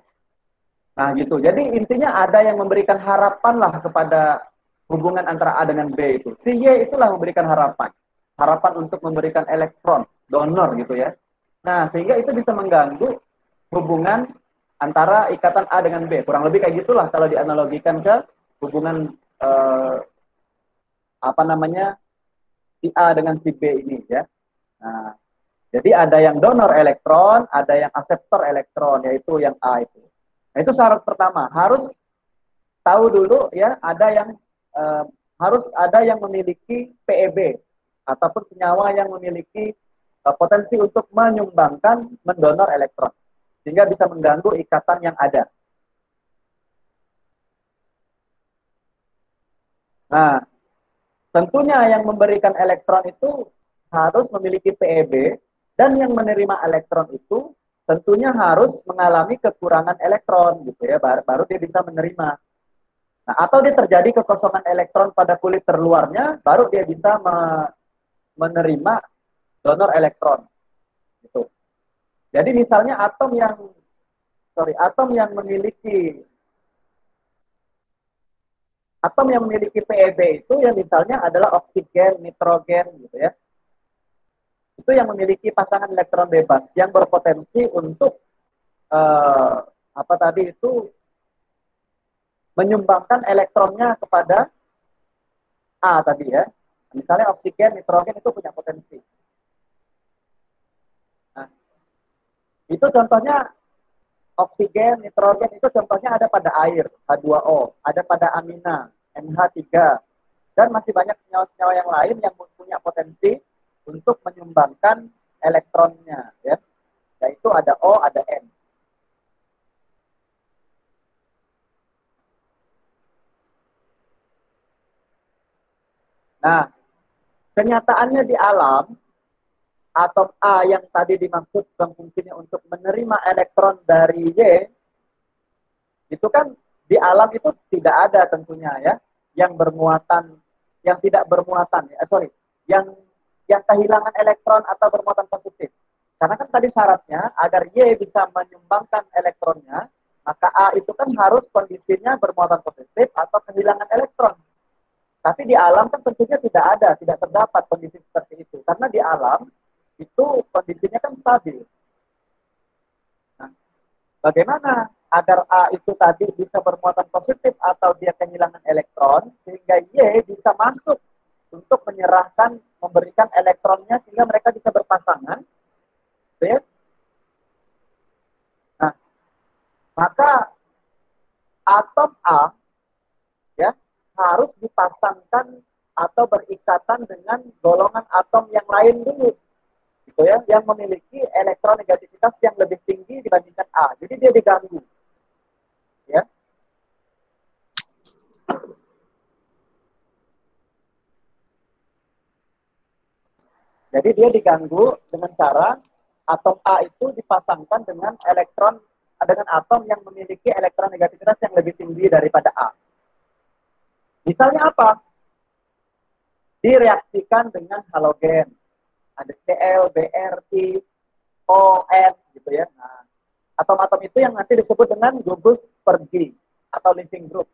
Nah, gitu. Jadi intinya ada yang memberikan harapan lah kepada hubungan antara A dengan B itu. Si Y itulah memberikan harapan. Harapan untuk memberikan elektron, donor gitu ya. Nah, sehingga itu bisa mengganggu hubungan antara ikatan A dengan B. Kurang lebih kayak gitulah kalau dianalogikan ke hubungan apa namanya si A dengan si B ini ya. Nah, jadi ada yang donor elektron, ada yang akseptor elektron, yaitu yang A itu. Nah, itu syarat pertama, harus tahu dulu ya, harus ada yang memiliki PEB ataupun senyawa yang memiliki potensi untuk menyumbangkan mendonor elektron sehingga bisa mengganggu ikatan yang ada. Nah, tentunya yang memberikan elektron itu harus memiliki PEB dan yang menerima elektron itu tentunya harus mengalami kekurangan elektron gitu ya, baru dia bisa menerima. Nah, atau dia terjadi kekosongan elektron pada kulit terluarnya, baru dia bisa menerima donor elektron. Gitu. Jadi misalnya atom yang memiliki PEB itu yang misalnya adalah oksigen, nitrogen gitu ya. Itu yang memiliki pasangan elektron bebas yang berpotensi untuk menyumbangkan elektronnya kepada A tadi ya. Misalnya oksigen, nitrogen itu punya potensi. Nah, itu contohnya oksigen, nitrogen itu contohnya ada pada air, H2O, ada pada amina, NH3, dan masih banyak senyawa-senyawa yang lain yang punya potensi untuk menyumbangkan elektronnya, ya. Yaitu ada O, ada N. Nah, kenyataannya di alam, atom A yang tadi dimaksudkan fungsinya untuk menerima elektron dari Y, itu kan di alam itu tidak ada tentunya ya, yang tidak bermuatan, yang kehilangan elektron atau bermuatan positif. Karena kan tadi syaratnya agar Y bisa menyumbangkan elektronnya, maka A itu kan harus kondisinya bermuatan positif atau kehilangan elektron. Tapi di alam kan tentunya tidak terdapat kondisi seperti itu. Karena di alam itu kondisinya kan stabil. Nah, bagaimana agar A itu tadi bisa bermuatan positif atau dia kehilangan elektron, sehingga Y bisa masuk untuk memberikan elektronnya sehingga mereka bisa berpasangan. Ya? Nah, maka atom A ya harus dipasangkan atau berikatan dengan golongan atom yang lain dulu, gitu ya, yang memiliki elektronegativitas yang lebih tinggi dibandingkan A. Jadi dia diganggu, ya. Jadi dia diganggu dengan cara atom A itu dipasangkan dengan atom yang memiliki elektronegativitas yang lebih tinggi daripada A. Misalnya apa? Direaksikan dengan halogen. Ada Cl, Br, I, O, N, gitu ya. Nah, atom-atom itu yang nanti disebut dengan gugus pergi atau linking group.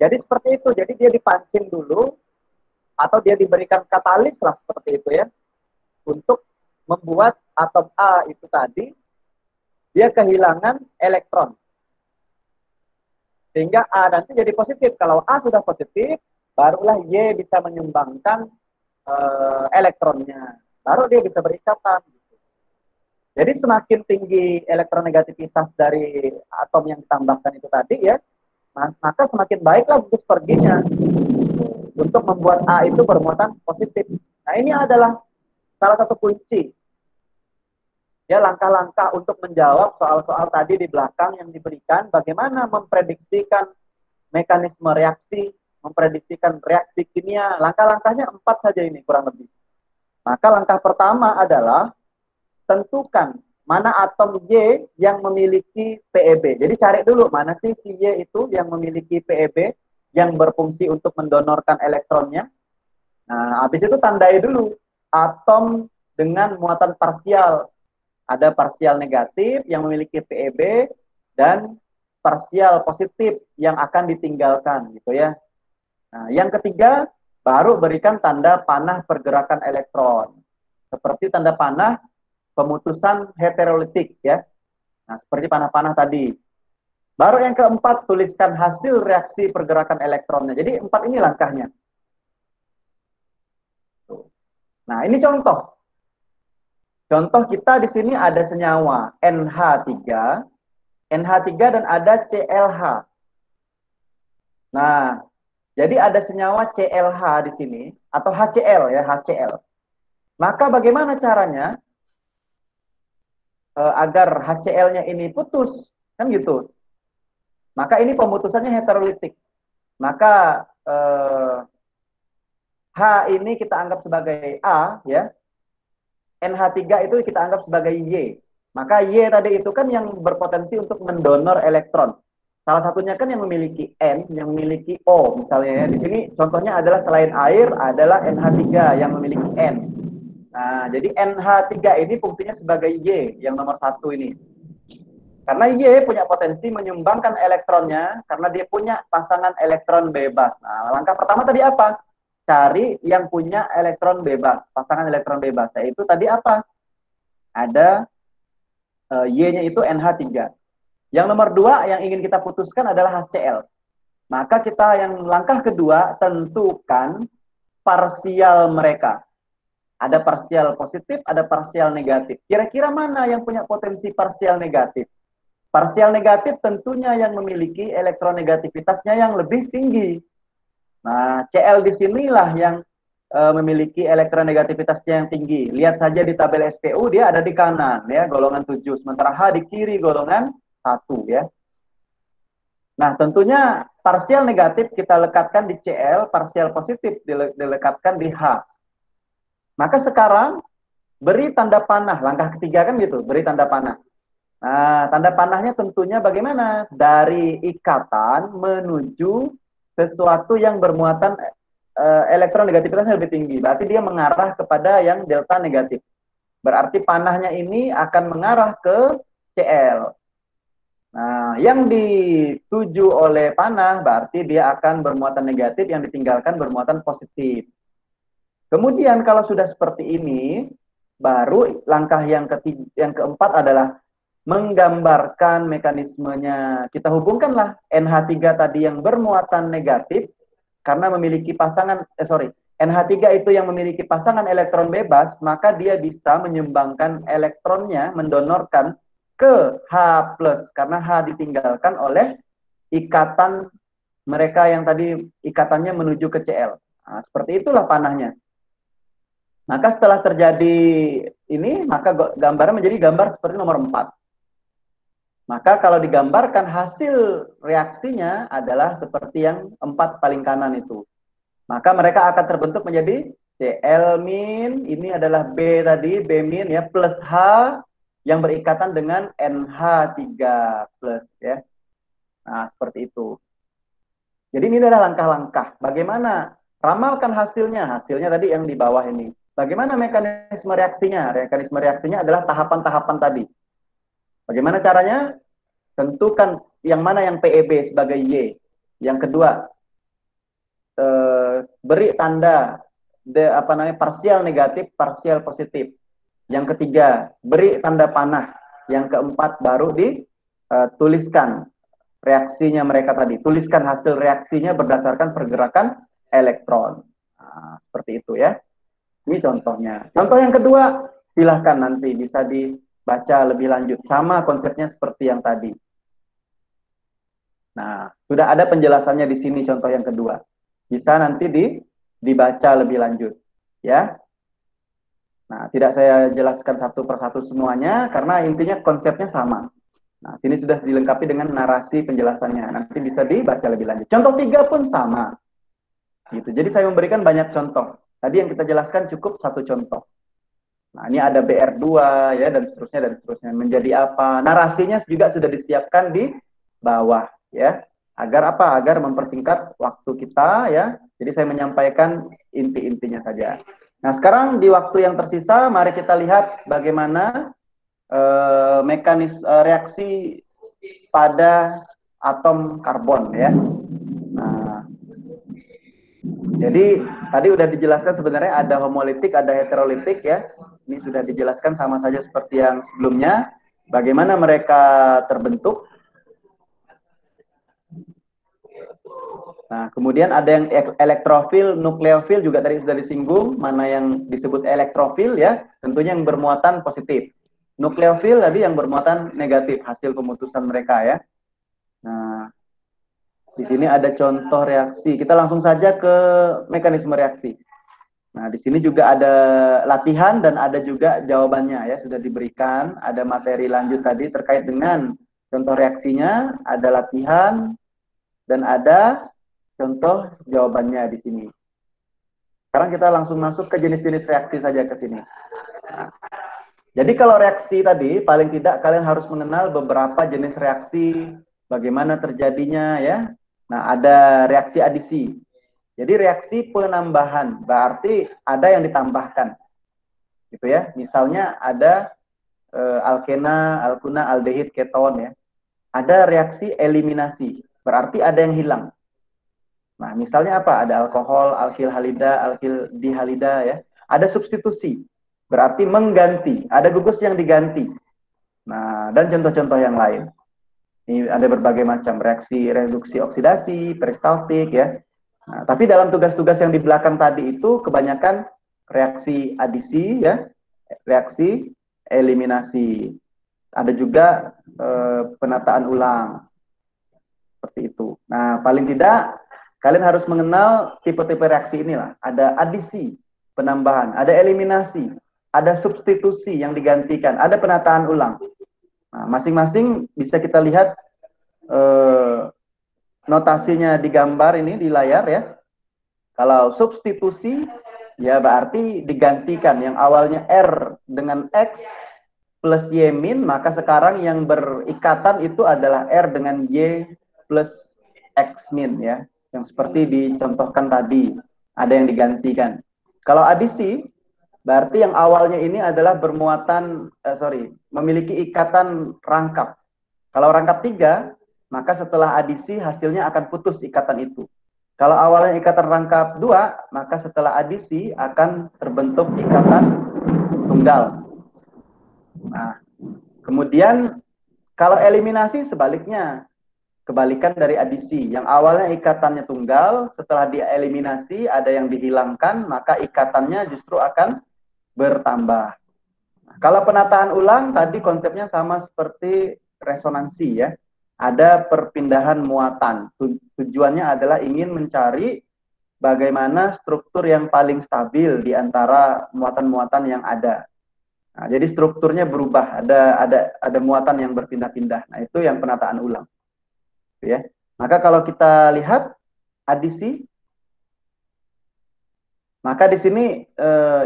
Jadi seperti itu. Jadi dia dipancing dulu atau dia diberikan katalis lah seperti itu ya. Untuk membuat atom A itu tadi dia kehilangan elektron. Sehingga A nanti jadi positif. Kalau A sudah positif, barulah Y bisa menyumbangkan elektronnya. Baru dia bisa berikatan. Jadi semakin tinggi elektronegativitas dari atom yang ditambahkan itu tadi ya, maka semakin baiklah gugus perginya untuk membuat A itu bermuatan positif. Nah, ini adalah salah satu kunci. Ya, langkah-langkah untuk menjawab soal-soal tadi di belakang yang diberikan, bagaimana memprediksikan mekanisme reaksi, memprediksikan reaksi kimia. Langkah-langkahnya 4 saja ini kurang lebih. Maka langkah pertama adalah tentukan mana atom Y yang memiliki PEB. Jadi cari dulu mana sih si Y itu yang memiliki PEB, yang berfungsi untuk mendonorkan elektronnya. Nah, habis itu tandai dulu atom dengan muatan parsial. Ada parsial negatif yang memiliki PEB dan parsial positif yang akan ditinggalkan gitu ya. Nah, yang ketiga baru berikan tanda panah pergerakan elektron. Seperti tanda panah pemutusan heterolitik ya. Nah, seperti panah-panah tadi. Baru yang keempat, tuliskan hasil reaksi pergerakan elektronnya. Jadi 4 ini langkahnya. Nah, ini contoh. Contoh kita di sini ada senyawa NH3, NH3 dan ada CLH. Nah, jadi ada senyawa CLH di sini atau HCl ya, HCl. Maka bagaimana caranya agar HCl-nya ini putus? Kan gitu. Maka ini pemutusannya heterolitik. Maka H ini kita anggap sebagai A ya. NH3 itu kita anggap sebagai Y. Maka Y tadi itu kan yang berpotensi untuk mendonor elektron. Salah satunya kan yang memiliki N, yang memiliki O misalnya ya. Di sini contohnya adalah selain air adalah NH3 yang memiliki N. Nah, jadi NH3 ini fungsinya sebagai Y yang nomor 1 ini. Karena Y punya potensi menyumbangkan elektronnya karena dia punya pasangan elektron bebas. Nah, langkah pertama tadi apa? Cari yang punya elektron bebas, pasangan elektron bebas. Yaitu tadi apa? Ada Y-nya itu NH3. Yang nomor 2 yang ingin kita putuskan adalah HCl. Maka kita yang langkah kedua tentukan parsial mereka. Ada parsial positif, ada parsial negatif. Kira-kira mana yang punya potensi parsial negatif? Parsial negatif tentunya yang memiliki elektronegativitasnya yang lebih tinggi. Nah, Cl di sinilah yang memiliki elektronegativitasnya yang tinggi. Lihat saja di tabel SPU dia ada di kanan ya, golongan 7, sementara H di kiri golongan 1 ya. Nah, tentunya parsial negatif kita lekatkan di Cl, parsial positif dilekatkan di H. Maka sekarang beri tanda panah, langkah ketiga kan gitu, beri tanda panah. Nah, tanda panahnya tentunya bagaimana? Dari ikatan menuju sesuatu yang bermuatan elektron negativitasnya lebih tinggi. Berarti dia mengarah kepada yang delta negatif. Berarti panahnya ini akan mengarah ke Cl. Nah, yang dituju oleh panah berarti dia akan bermuatan negatif, yang ditinggalkan bermuatan positif. Kemudian kalau sudah seperti ini, baru langkah yang keempat adalah menggambarkan mekanismenya. Kita hubungkanlah NH3 tadi yang bermuatan negatif karena memiliki pasangan NH3 itu yang memiliki pasangan elektron bebas, maka dia bisa menyumbangkan elektronnya, mendonorkan ke H+, karena H ditinggalkan oleh ikatan mereka yang tadi ikatannya menuju ke Cl. Nah, seperti itulah panahnya. Maka setelah terjadi ini, maka gambarnya menjadi gambar seperti nomor 4. Maka kalau digambarkan hasil reaksinya adalah seperti yang 4 paling kanan itu. Maka mereka akan terbentuk menjadi Cl-, ini adalah B tadi, B- ya, plus H yang berikatan dengan NH3+, ya. Nah, seperti itu. Jadi ini adalah langkah-langkah. Bagaimana? Ramalkan hasilnya. Hasilnya tadi yang di bawah ini. Bagaimana mekanisme reaksinya? Mekanisme reaksinya adalah tahapan-tahapan tadi. Bagaimana caranya? Tentukan yang mana yang PEB sebagai Y. Yang kedua, beri tanda parsial negatif, parsial positif. Yang ketiga, beri tanda panah. Yang keempat, baru dituliskan reaksinya mereka tadi. Tuliskan hasil reaksinya berdasarkan pergerakan elektron. Nah, seperti itu ya. Ini contohnya. Contoh yang kedua, silahkan nanti bisa dibaca lebih lanjut. Sama konsepnya seperti yang tadi. Nah, sudah ada penjelasannya di sini contoh yang kedua. Bisa nanti dibaca lebih lanjut. Ya. Nah, tidak saya jelaskan satu persatu semuanya, karena intinya konsepnya sama. Nah, sini sudah dilengkapi dengan narasi penjelasannya. Nanti bisa dibaca lebih lanjut. Contoh 3 pun sama. Gitu. Jadi saya memberikan banyak contoh. Tadi yang kita jelaskan cukup 1 contoh. Nah, ini ada BR2 ya, dan seterusnya. Menjadi apa? Narasinya juga sudah disiapkan di bawah ya. Agar apa? Agar mempersingkat waktu kita ya. Jadi saya menyampaikan inti-intinya saja. Nah, sekarang di waktu yang tersisa mari kita lihat bagaimana mekanisme reaksi pada atom karbon ya. Nah, jadi tadi udah dijelaskan sebenarnya ada homolitik, ada heterolitik ya. Ini sudah dijelaskan sama saja seperti yang sebelumnya. Bagaimana mereka terbentuk. Nah, kemudian ada yang elektrofil, nukleofil juga tadi sudah disinggung. Mana yang disebut elektrofil ya, tentunya yang bermuatan positif. Nukleofil tadi yang bermuatan negatif, hasil pemutusan mereka ya. Nah, di sini ada contoh reaksi. Kita langsung saja ke mekanisme reaksi. Nah, di sini juga ada latihan dan ada juga jawabannya ya, sudah diberikan. Ada materi lanjut tadi terkait dengan contoh reaksinya, ada latihan dan ada contoh jawabannya di sini. Sekarang kita langsung masuk ke jenis-jenis reaksi saja ke sini. Nah, jadi kalau reaksi tadi, paling tidak kalian harus mengenal beberapa jenis reaksi, bagaimana terjadinya ya. Nah, ada reaksi adisi. Jadi reaksi penambahan, berarti ada yang ditambahkan. Gitu ya. Misalnya ada alkena, alkuna, aldehid, keton ya. Ada reaksi eliminasi, berarti ada yang hilang. Nah, misalnya apa? Ada alkohol, alkil halida, alkil dihalida ya. Ada substitusi, berarti mengganti. Ada gugus yang diganti. Nah, dan contoh-contoh yang lain. Ini ada berbagai macam reaksi reduksi oksidasi, peristaltik ya. Nah, tapi dalam tugas-tugas yang di belakang tadi itu kebanyakan reaksi adisi ya, reaksi eliminasi. Ada juga penataan ulang. Seperti itu. Nah, paling tidak kalian harus mengenal tipe-tipe reaksi inilah. Ada adisi, penambahan, ada eliminasi, ada substitusi yang digantikan, ada penataan ulang. Nah, masing-masing bisa kita lihat notasinya di gambar ini di layar ya. Kalau substitusi ya berarti digantikan yang awalnya R dengan X plus Y min, maka sekarang yang berikatan itu adalah R dengan Y plus X min ya. Yang seperti dicontohkan tadi, ada yang digantikan. Kalau adisi berarti yang awalnya ini adalah bermuatan memiliki ikatan rangkap. Kalau rangkap 3, maka setelah adisi hasilnya akan putus ikatan itu. Kalau awalnya ikatan rangkap 2, maka setelah adisi akan terbentuk ikatan tunggal. Nah, kemudian kalau eliminasi sebaliknya, kebalikan dari adisi. Yang awalnya ikatannya tunggal, setelah dieliminasi ada yang dihilangkan, maka ikatannya justru akan bertambah. Nah, kalau penataan ulang tadi konsepnya sama seperti resonansi ya. Ada perpindahan muatan. Tujuannya adalah ingin mencari bagaimana struktur yang paling stabil di antara muatan-muatan yang ada. Nah, jadi strukturnya berubah, ada muatan yang berpindah-pindah. Nah, itu yang penataan ulang. Ya. Maka kalau kita lihat adisi, maka di sini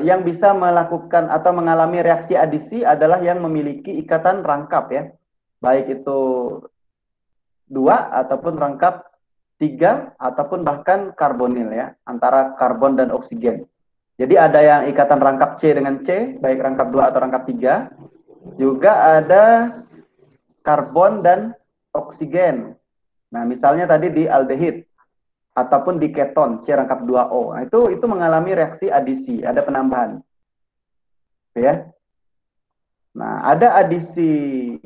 yang bisa melakukan atau mengalami reaksi adisi adalah yang memiliki ikatan rangkap ya. Baik itu 2 ataupun rangkap 3 ataupun bahkan karbonil ya, antara karbon dan oksigen. Jadi ada yang ikatan rangkap C dengan C, baik rangkap 2 atau rangkap 3. Juga ada karbon dan oksigen. Nah, misalnya tadi di aldehid ataupun di keton C rangkap 2O. Nah, itu mengalami reaksi adisi, ada penambahan. Ya. Nah, ada adisi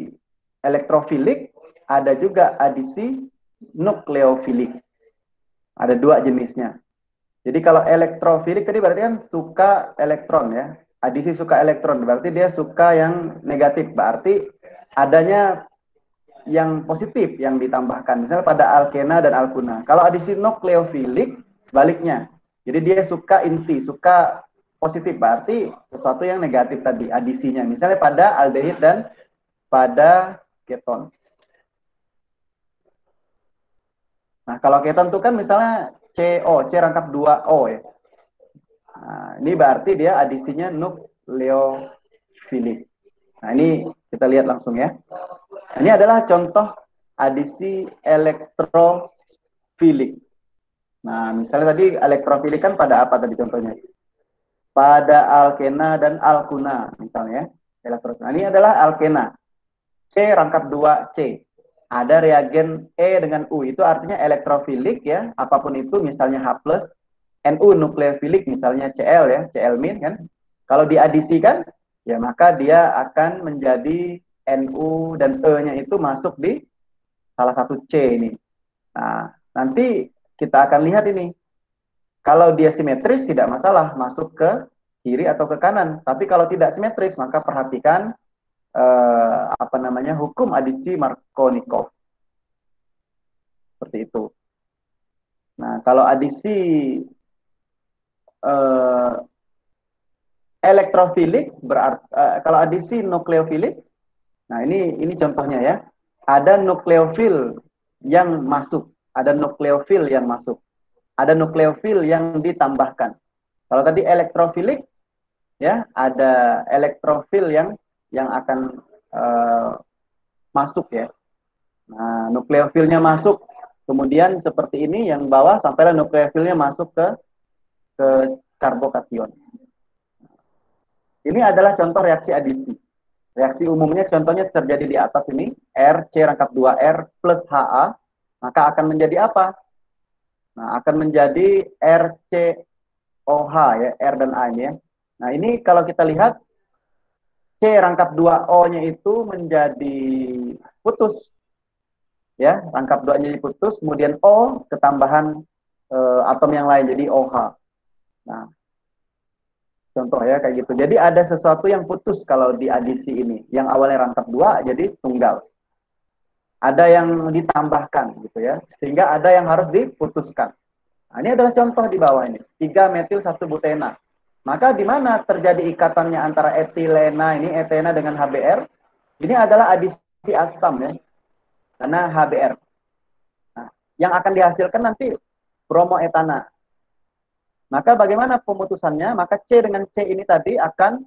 elektrofilik, ada juga adisi nukleofilik. Ada 2 jenisnya. Jadi kalau elektrofilik tadi berarti kan suka elektron ya. Adisi suka elektron, berarti dia suka yang negatif. Berarti adanya yang positif yang ditambahkan. Misalnya pada alkena dan alkuna. Kalau adisi nukleofilik, sebaliknya. Jadi dia suka inti, suka positif. Berarti sesuatu yang negatif tadi, adisinya. Misalnya pada aldehid dan pada keton. Nah, kalau keton itu kan misalnya CO, C rangkap 2O ya. Nah, ini berarti dia adisinya nukleofilik. Nah, ini kita lihat langsung ya. Ini adalah contoh adisi elektrofilik. Nah, misalnya tadi elektrofilik kan pada apa tadi contohnya? Pada alkena dan alkuna misalnya. Elektrofilik. Nah, ini adalah alkena. C rangkap 2C. ada reagen E dengan U, itu artinya elektrofilik ya, apapun itu, misalnya H+, Nu nukleofilik misalnya Cl ya, Cl- kan. Kalau diadisikan, ya maka dia akan menjadi Nu dan E-nya itu masuk di salah satu C ini. Nah, nanti kita akan lihat ini. Kalau dia simetris tidak masalah masuk ke kiri atau ke kanan. Tapi kalau tidak simetris maka perhatikan apa namanya hukum adisi Markovnikov. Seperti itu. Nah, kalau adisi elektrofilik berarti kalau adisi nukleofilik, nah ini contohnya ya. Ada nukleofil yang masuk, ada nukleofil yang masuk, ada nukleofil yang ditambahkan. Kalau tadi elektrofilik ya, ada elektrofil yang akan masuk ya. Nah, nukleofilnya masuk, kemudian seperti ini yang bawah sampailah nukleofilnya masuk ke karbokation. Ini adalah contoh reaksi adisi. Reaksi umumnya contohnya terjadi di atas ini, R, C rangkap 2R plus HA, maka akan menjadi apa? Nah, akan menjadi RCOH ya, R dan A ini ya. Nah, ini kalau kita lihat, C rangkap 2O-nya itu menjadi putus. Ya, rangkap 2-nya diputus, kemudian O ketambahan atom yang lain, jadi OH. Nah, contoh ya kayak gitu. Jadi ada sesuatu yang putus kalau di adisi ini. Yang awalnya rangkap 2 jadi tunggal. Ada yang ditambahkan gitu ya. Sehingga ada yang harus diputuskan. Nah, ini adalah contoh di bawah ini. 3 metil 1 butena. Maka di mana terjadi ikatannya antara etilena ini, etena dengan HBr? Ini adalah adisi asam ya. Karena HBr. Nah, yang akan dihasilkan nanti bromoetana. Maka bagaimana pemutusannya? Maka C dengan C ini tadi akan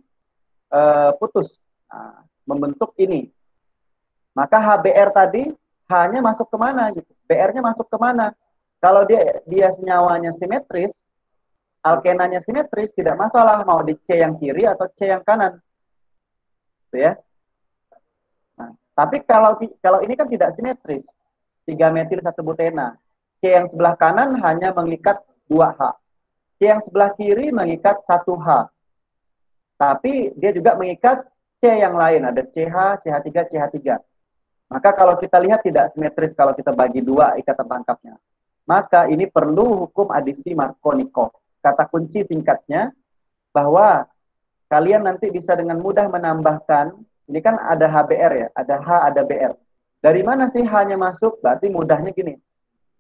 putus. Nah, membentuk ini. Maka HBr tadi hanya masuk kemana? Gitu. BR-nya masuk kemana? Kalau dia senyawanya simetris, alkenanya simetris, tidak masalah mau di C yang kiri atau C yang kanan. Gitu ya. Nah, tapi kalau ini kan tidak simetris. 3 metil 1 butena. C yang sebelah kanan hanya mengikat 2H. C yang sebelah kiri mengikat 1H. Tapi dia juga mengikat C yang lain. Ada CH, CH3, CH3. Maka kalau kita lihat tidak simetris kalau kita bagi 2 ikatan tangkapnya. Maka ini perlu hukum adisi Markovnikov. Kata kunci singkatnya bahwa kalian nanti bisa dengan mudah menambahkan, ini kan ada HBr ya, ada H, ada BR. Dari mana sih H-nya masuk? Berarti mudahnya gini.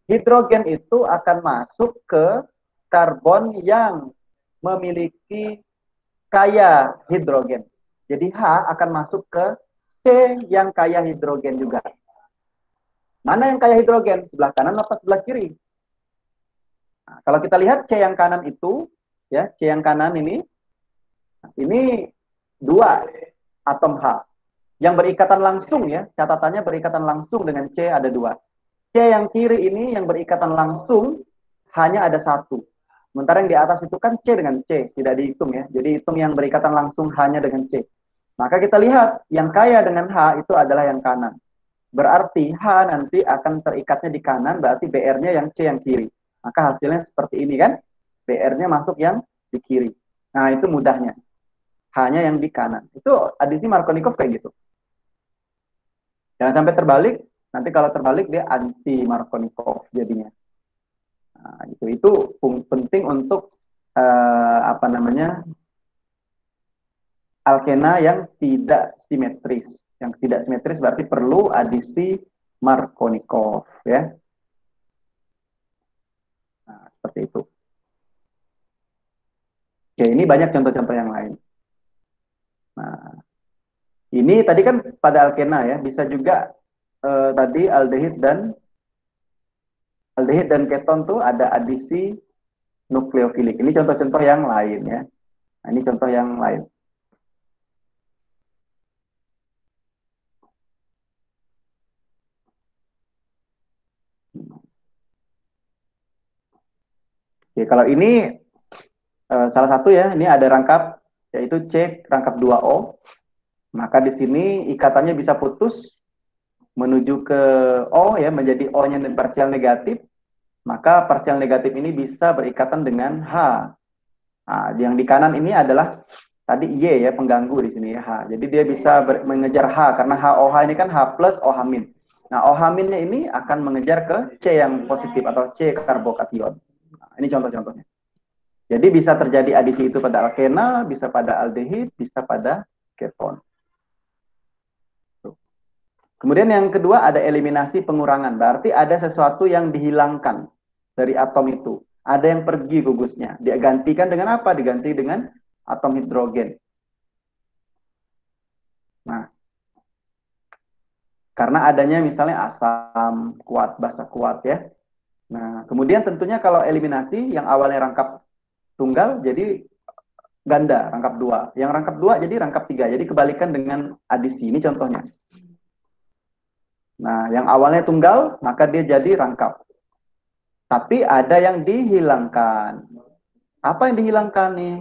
Hidrogen itu akan masuk ke karbon yang memiliki kaya hidrogen. Jadi H akan masuk ke C yang kaya hidrogen juga. Mana yang kaya hidrogen? Sebelah kanan atau sebelah kiri? Nah, kalau kita lihat C yang kanan itu, ya C yang kanan ini 2 atom H. Yang berikatan langsung ya, catatannya berikatan langsung dengan C ada 2. C yang kiri ini yang berikatan langsung hanya ada 1. Sementara yang di atas itu kan C dengan C, tidak dihitung ya. Jadi hitung yang berikatan langsung hanya dengan C. Maka kita lihat yang kaya dengan H itu adalah yang kanan. Berarti H nanti akan terikatnya di kanan, berarti BR-nya yang C yang kiri. Maka hasilnya seperti ini kan. BR-nya masuk yang di kiri. Nah, itu mudahnya. H-nya yang di kanan. Itu adisi Markovnikov kayak gitu. Jangan sampai terbalik. Nanti kalau terbalik dia anti Markovnikov jadinya. Nah, itu penting untuk apa namanya alkena yang tidak simetris. Yang tidak simetris berarti perlu adisi Markovnikov ya. Nah, seperti itu. Oke, ini banyak contoh-contoh yang lain. Nah, ini tadi kan pada alkena ya, bisa juga tadi aldehid dan keton tuh ada adisi nukleofilik. Ini contoh-contoh yang lain ya. Nah, ini contoh yang lain. Oke, kalau ini salah satu ya, ini ada rangkap yaitu C rangkap 2O. Maka di sini ikatannya bisa putus menuju ke O ya, menjadi O-nya parsial negatif, maka parsial negatif ini bisa berikatan dengan H. Nah, yang di kanan ini adalah tadi Y ya, pengganggu di sini ya, H. Jadi dia bisa mengejar H karena HOH ini kan H plus OH min. Nah, OH minnya ini akan mengejar ke C yang positif atau C karbokation. Nah, ini contoh-contohnya. Jadi bisa terjadi adisi itu pada alkena, bisa pada aldehid, bisa pada keton. Kemudian yang kedua ada eliminasi pengurangan. Berarti ada sesuatu yang dihilangkan dari atom itu. Ada yang pergi gugusnya. Digantikan dengan apa? Diganti dengan atom hidrogen. Nah, karena adanya misalnya asam kuat, basa kuat ya. Nah, kemudian tentunya kalau eliminasi yang awalnya rangkap tunggal jadi ganda, rangkap dua. Yang rangkap dua jadi rangkap tiga. Jadi kebalikan dengan adisi. Ini contohnya. Nah, yang awalnya tunggal, maka dia jadi rangkap. Tapi ada yang dihilangkan. Apa yang dihilangkan nih?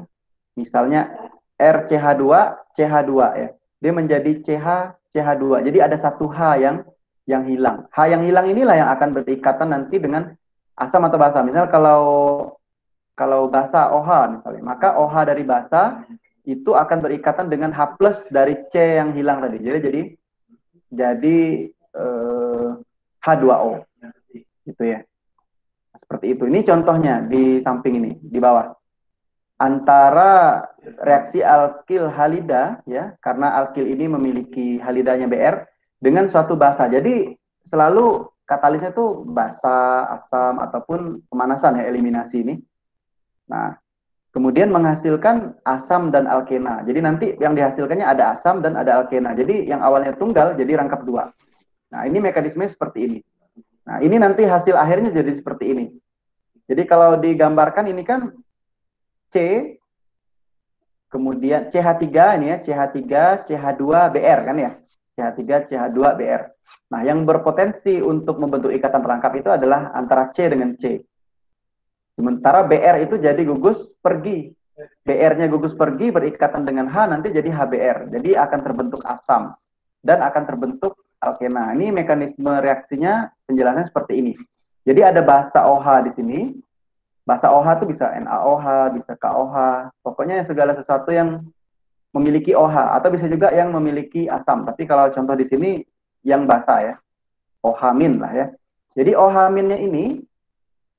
Misalnya RCH2, CH2 ya. Dia menjadi CH2. Jadi ada satu H yang hilang. H yang hilang inilah yang akan berikatan nanti dengan asam atau basa. Misal kalau basa OH misalnya, maka OH dari basa itu akan berikatan dengan H plus dari C yang hilang tadi. Jadi H2O gitu ya. Seperti itu. Ini contohnya di samping ini, di bawah. Antara reaksi alkil halida ya, karena alkil ini memiliki halidanya Br dengan suatu basa. Jadi selalu katalisnya itu basa, asam ataupun pemanasan ya, eliminasi ini. Nah, kemudian menghasilkan asam dan alkena. Jadi nanti yang dihasilkannya ada asam dan ada alkena. Jadi yang awalnya tunggal jadi rangkap dua. Nah, ini mekanisme seperti ini. Nah, ini nanti hasil akhirnya jadi seperti ini. Jadi kalau digambarkan ini kan C, kemudian CH3 ini ya, CH3, CH2, Br kan ya. CH3, CH2, Br. Nah, yang berpotensi untuk membentuk ikatan perangkap itu adalah antara C dengan C. Sementara Br itu jadi gugus pergi. Br-nya gugus pergi berikatan dengan H, nanti jadi HBr. Jadi akan terbentuk asam dan akan terbentuk alkena. Ini mekanisme reaksinya, penjelasannya seperti ini. Jadi ada basa OH di sini. Basa OH itu bisa NaOH, bisa KOH. Pokoknya segala sesuatu yang memiliki OH atau bisa juga yang memiliki asam. Tapi kalau contoh di sini yang basa ya. OH min lah ya. Jadi OH minnya ini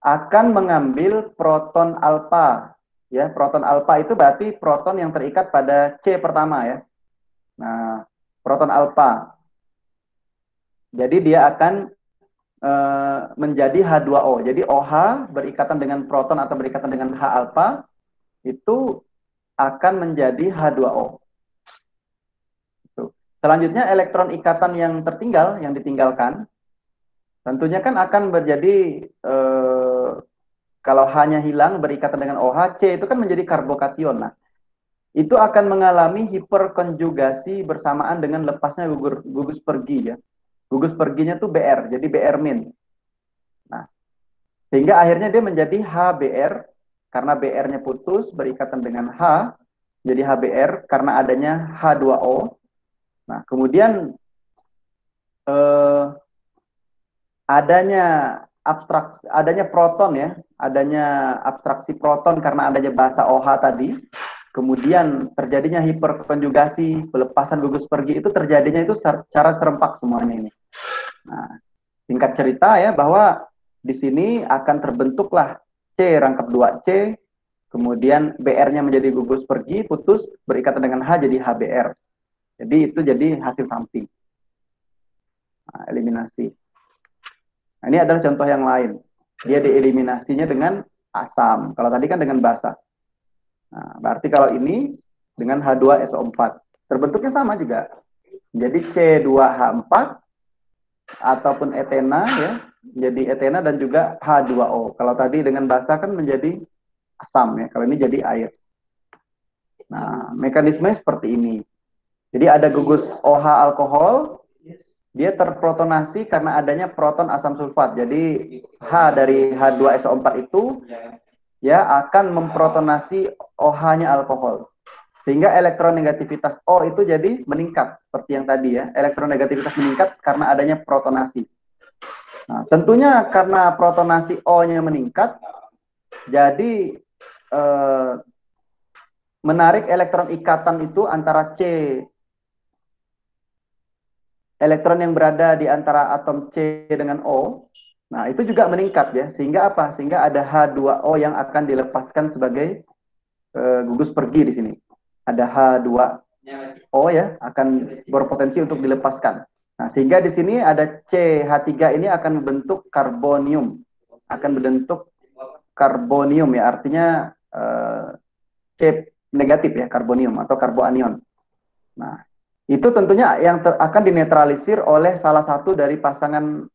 akan mengambil proton alfa. Ya, proton alfa itu berarti proton yang terikat pada C pertama ya. Nah, proton alfa. Jadi dia akan menjadi H2O. Jadi OH berikatan dengan proton atau berikatan dengan H alfa itu akan menjadi H2O. Selanjutnya elektron ikatan yang tertinggal, yang ditinggalkan, tentunya kan akan menjadi kalau H-nya hilang berikatan dengan OH, C itu kan menjadi karbokation. Nah, itu akan mengalami hiperkonjugasi bersamaan dengan lepasnya gugus pergi ya. Gugus perginya tuh Br, jadi Br min. Nah, sehingga akhirnya dia menjadi HBr, karena Br-nya putus berikatan dengan H, jadi HBr karena adanya H2O. Nah, kemudian adanya proton ya, adanya abstraksi proton karena adanya basa OH tadi. Kemudian terjadinya hiperkonjugasi, pelepasan gugus pergi itu terjadinya itu secara serempak semuanya ini. Nah, singkat cerita ya bahwa di sini akan terbentuklah C rangkap 2C, kemudian Br-nya menjadi gugus pergi, putus berikatan dengan H jadi HBr. Jadi itu jadi hasil samping. Nah, eliminasi. Nah, ini adalah contoh yang lain. Dia dieliminasinya dengan asam. Kalau tadi kan dengan basa. Nah, berarti kalau ini dengan H2SO4. Terbentuknya sama juga. Jadi C2H4 ataupun etena ya, jadi etena dan juga H2O. Kalau tadi dengan basa kan menjadi asam ya. Kalau ini jadi air. Nah, mekanisme seperti ini. Jadi ada gugus OH alkohol, dia terprotonasi karena adanya proton asam sulfat. Jadi H dari H2SO4 itu ya akan memprotonasi OH-nya alkohol. Sehingga elektronegativitas O itu jadi meningkat, seperti yang tadi ya. Elektronegativitas meningkat karena adanya protonasi. Nah, tentunya karena protonasi O-nya meningkat, jadi menarik elektron ikatan itu antara C, elektron yang berada di antara atom C dengan O, nah itu juga meningkat ya. Sehingga apa? Sehingga ada H2O yang akan dilepaskan sebagai gugus pergi di sini. Ada H2O ya, akan berpotensi untuk dilepaskan. Nah, sehingga di sini ada CH3 ini akan membentuk karbonium. Akan membentuk karbonium ya, artinya C negatif ya, karbonium atau karboanion. Nah, itu tentunya yang akan dinetralisir oleh salah satu dari pasangan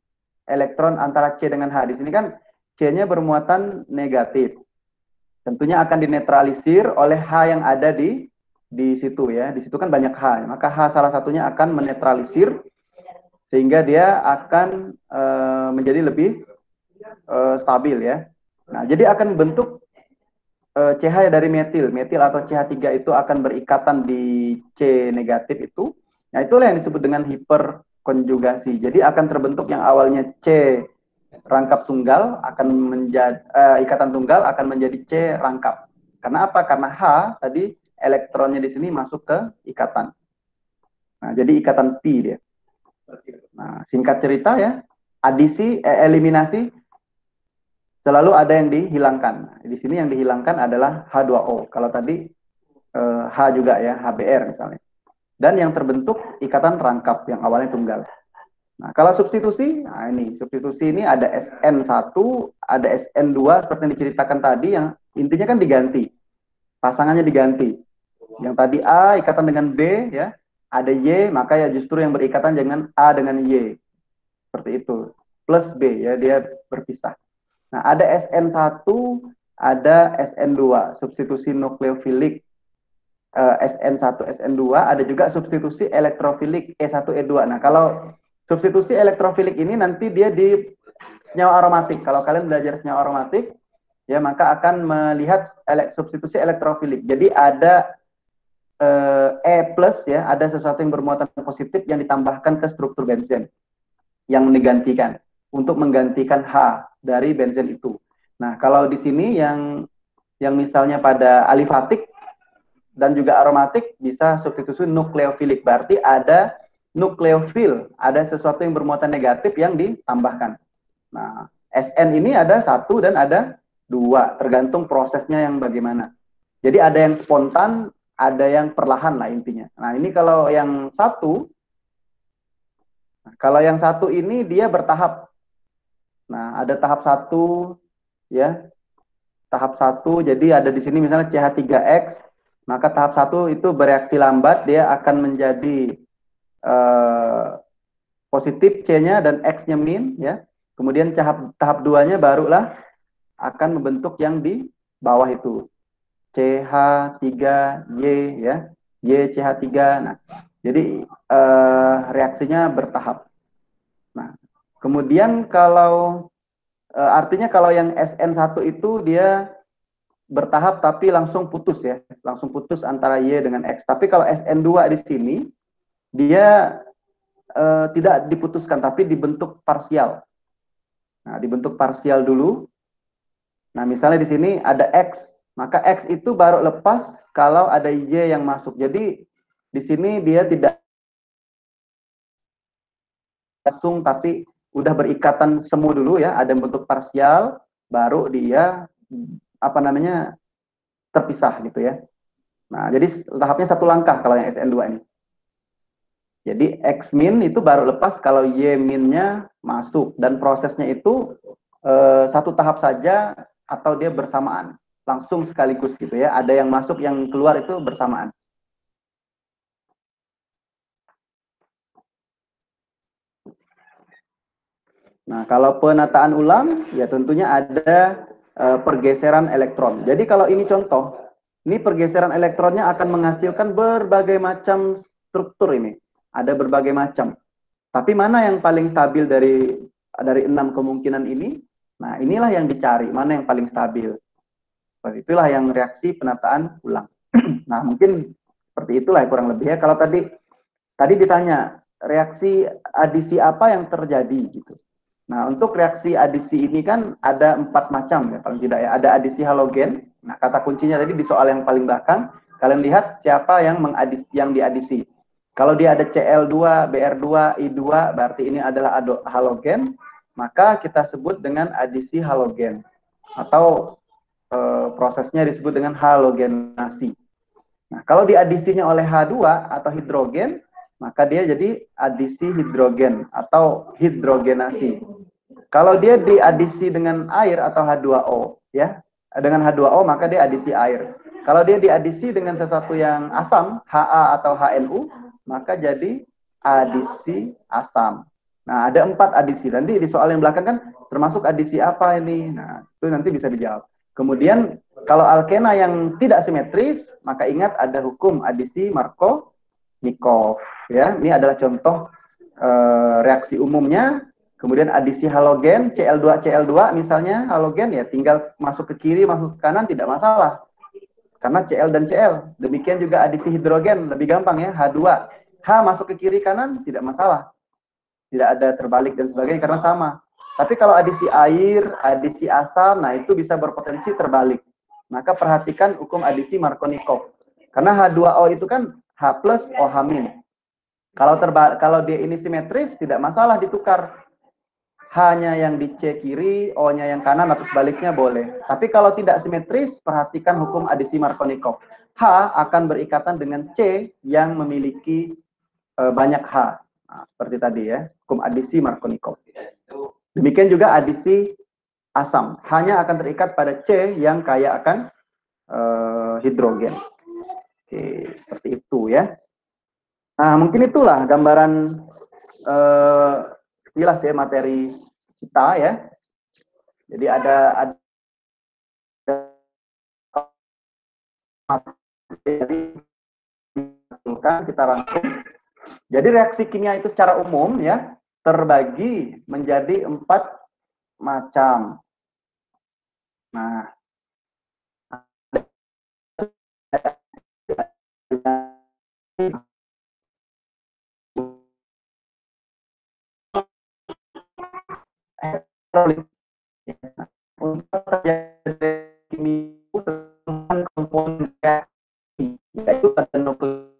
elektron antara C dengan H. Di sini kan C-nya bermuatan negatif. Tentunya akan dinetralisir oleh H yang ada di situ ya. Di situ kan banyak H. Maka H salah satunya akan menetralisir sehingga dia akan menjadi lebih stabil ya. Nah, jadi akan bentuk CH dari metil atau CH3 itu akan berikatan di C negatif itu. Nah, itulah yang disebut dengan hiperkonjugasi. Jadi akan terbentuk yang awalnya C rangkap tunggal akan menjadi ikatan tunggal akan menjadi C rangkap. Karena apa? Karena H tadi elektronnya di sini masuk ke ikatan. Nah, jadi ikatan pi dia. Nah, singkat cerita ya, eliminasi selalu ada yang dihilangkan. Di sini yang dihilangkan adalah H2O. Kalau tadi H juga ya, HBr misalnya. Dan yang terbentuk ikatan rangkap yang awalnya tunggal. Nah, kalau substitusi, nah ini substitusi ini ada SN1, ada SN2 seperti yang diceritakan tadi yang intinya kan diganti. Pasangannya diganti. Yang tadi A ikatan dengan B ya, ada Y, maka ya justru yang berikatan dengan A dengan Y. Seperti itu. Plus B ya, dia berpisah. Nah, ada SN1, ada SN2, substitusi nukleofilik SN1, SN2, ada juga substitusi elektrofilik E1, E2. Nah, kalau substitusi elektrofilik ini nanti dia di senyawa aromatik. Kalau kalian belajar senyawa aromatik, ya maka akan melihat substitusi elektrofilik. Jadi ada E plus ya, ada sesuatu yang bermuatan positif yang ditambahkan ke struktur benzen yang menggantikan untuk menggantikan H dari benzen itu. Nah, kalau di sini yang misalnya pada alifatik dan juga aromatik bisa substitusi nukleofilik, berarti ada nukleofil, ada sesuatu yang bermuatan negatif yang ditambahkan. Nah, SN ini ada 1 dan ada 2, tergantung prosesnya yang bagaimana. Jadi ada yang spontan, ada yang perlahan lah intinya. Nah, ini kalau yang 1, ini dia bertahap. Nah, ada tahap 1 ya. Tahap 1, jadi ada di sini misalnya CH3X, maka tahap 1 itu bereaksi lambat, dia akan menjadi positif C-nya dan X-nya min ya. Kemudian tahap 2-nya barulah akan membentuk yang di bawah itu. CH3Y ya. YCH3. Nah, jadi reaksinya bertahap. Nah, kemudian kalau artinya kalau yang SN1 itu dia bertahap tapi langsung putus ya, langsung putus antara Y dengan X. Tapi kalau SN2 di sini dia tidak diputuskan tapi dibentuk parsial. Nah, dibentuk parsial dulu. Nah, misalnya di sini ada X, maka X itu baru lepas kalau ada Y yang masuk. Jadi di sini dia tidak langsung tapi udah berikatan semu dulu ya, ada bentuk parsial, baru dia terpisah gitu ya. Nah, jadi tahapnya 1 langkah kalau yang SN2 ini. Jadi X min itu baru lepas kalau Y minnya masuk, dan prosesnya itu 1 tahap saja atau dia bersamaan, langsung sekaligus gitu ya. Ada yang masuk, yang keluar itu bersamaan. Nah, kalau penataan ulang ya tentunya ada pergeseran elektron. Jadi kalau ini contoh, ini pergeseran elektronnya akan menghasilkan berbagai macam struktur ini. Ada berbagai macam. Tapi mana yang paling stabil dari 6 kemungkinan ini? Nah, inilah yang dicari, mana yang paling stabil. Itulah yang reaksi penataan ulang. Nah, mungkin seperti itulah kurang lebih ya. Kalau tadi ditanya reaksi adisi apa yang terjadi gitu. Nah, untuk reaksi adisi ini kan ada 4 macam ya, paling tidak ya. Ada adisi halogen. Nah, kata kuncinya tadi di soal yang paling belakang, kalian lihat siapa yang diadisi. Kalau dia ada Cl2, Br2, I2, berarti ini adalah halogen, maka kita sebut dengan adisi halogen. Atau prosesnya disebut dengan halogenasi. Nah, kalau diadisinya oleh H2 atau hidrogen, maka dia jadi adisi hidrogen atau hidrogenasi. Kalau dia diadisi dengan air atau H2O, ya, dengan H2O maka dia adisi air. Kalau dia diadisi dengan sesuatu yang asam, Ha atau HNU, maka jadi adisi asam. Nah, ada 4 adisi. Nanti di soal yang belakang kan termasuk adisi apa ini? Nah, itu nanti bisa dijawab. Kemudian kalau alkena yang tidak simetris, maka ingat ada hukum adisi Markovnikov. Ya, ini adalah contoh reaksi umumnya. Kemudian adisi halogen Cl2 misalnya halogen ya tinggal masuk ke kiri masuk ke kanan tidak masalah. Karena Cl dan Cl. Demikian juga adisi hidrogen lebih gampang ya H2. H masuk ke kiri kanan tidak masalah. Tidak ada terbalik dan sebagainya karena sama. Tapi kalau adisi air, adisi asam, nah itu bisa berpotensi terbalik. Maka perhatikan hukum adisi Markovnikov. Karena H2O itu kan H plus OH min. Kalau dia ini simetris, tidak masalah ditukar. H-nya yang di C kiri, O-nya yang kanan, atau sebaliknya boleh. Tapi kalau tidak simetris, perhatikan hukum adisi Markovnikov. H akan berikatan dengan C yang memiliki banyak H. Nah, seperti tadi ya, hukum adisi Markovnikov. Demikian juga adisi asam. H-nya akan terikat pada C yang kaya akan hidrogen. Oke, seperti itu ya. Nah, mungkin itulah gambaran jelas ya materi kita ya. Jadi ada materi kita rangkum. Jadi reaksi kimia itu secara umum ya terbagi menjadi 4 macam. Nah, untuk terjadi kimia dengan komponen reaksi yaitu pada nukleus.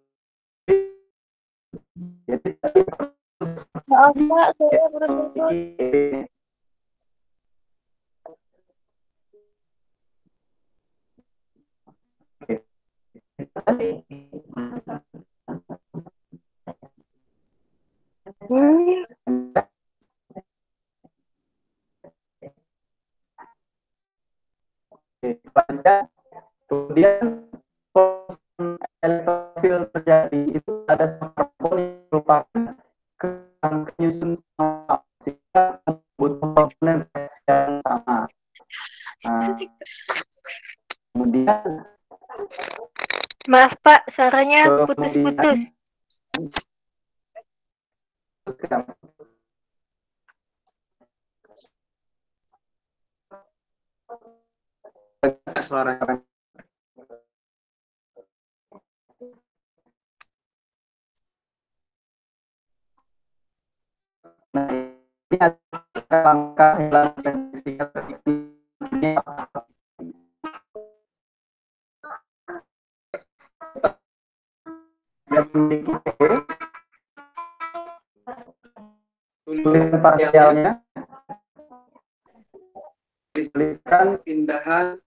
Jadi Maaf Pak, saya berputus. Kemudian elektrofil terjadi itu ada karbon yang merupakan penyusun sehingga membutuhkan komponen yang sama. Nah, kemudian Maaf Pak, suaranya putus-putus. Suara nah, ini ada langkah hilang yang memiliki tulisan parsialnya dituliskan pindahan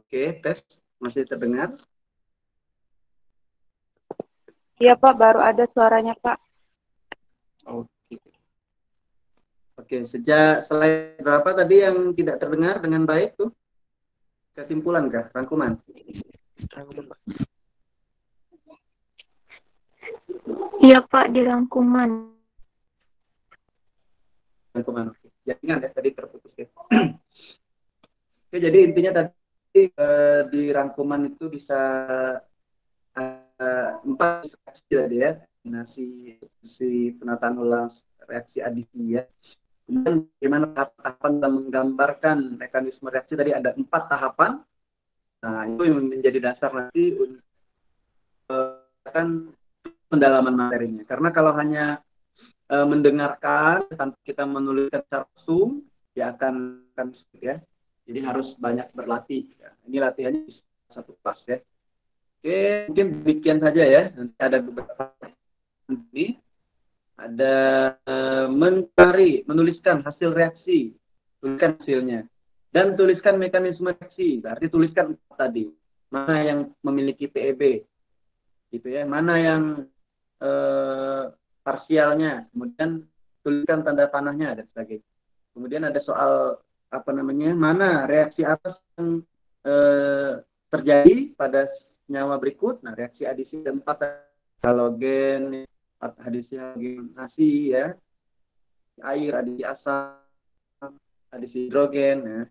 Oke, tes. Masih terdengar? Iya Pak, baru ada suaranya Pak. Oke. Oke, selain berapa tadi yang tidak terdengar dengan baik tuh? Kesimpulan kah? Rangkuman? Iya Pak, di rangkuman. Rangkuman, oke. Jadi ingat ya, tadi terputus ya. Oke, jadi intinya tadi di rangkuman itu bisa 4 reaksi tadi ya. Kombinasi penataan ulang reaksi adisi ya. Kemudian bagaimana tahapan dalam menggambarkan mekanisme reaksi tadi ada 4 tahapan. Nah, itu yang menjadi dasar nanti untuk pendalaman materinya. Karena kalau hanya mendengarkan tanpa kita menuliskan secara langsung, ya akan sulit ya. Jadi harus banyak berlatih. Ya. Ini latihannya bisa 1 kelas ya. Oke, mungkin demikian saja ya. Nanti ada beberapa ini. Ada menuliskan hasil reaksi, tuliskan hasilnya, dan tuliskan mekanisme reaksi. Berarti tuliskan tadi mana yang memiliki PEB, gitu ya, mana yang parsialnya, kemudian tuliskan tanda panahnya dan sebagainya. Kemudian ada soal mana reaksi apa yang terjadi pada senyawa berikut. Nah, reaksi adisi 4 halogen, adisi nasi ya, air, adisi asam, adisi hidrogen ya,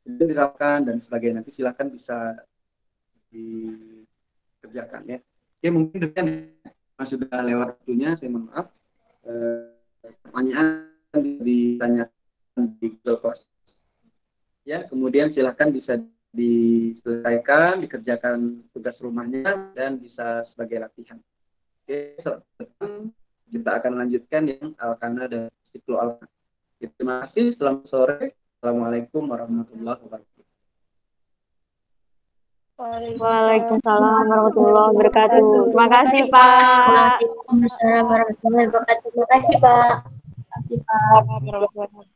itu diterapkan dan sebagainya. Nanti silakan bisa dikerjakan ya. Oke, mungkin dengan sudah lewat waktunya, saya mohon maaf. Pertanyaan ditanyakan di Google Course ya, kemudian silakan bisa diselesaikan, dikerjakan tugas rumahnya dan bisa sebagai latihan. Oke, kita akan lanjutkan yang alkana dan siklo alkana. Terima kasih, selamat sore. Assalamualaikum warahmatullahi wabarakatuh. Waalaikumsalam warahmatullahi wabarakatuh. Terima kasih Pak. Waalaikumsalam warahmatullahi wabarakatuh. Terima kasih Pak. Terima kasih Pak.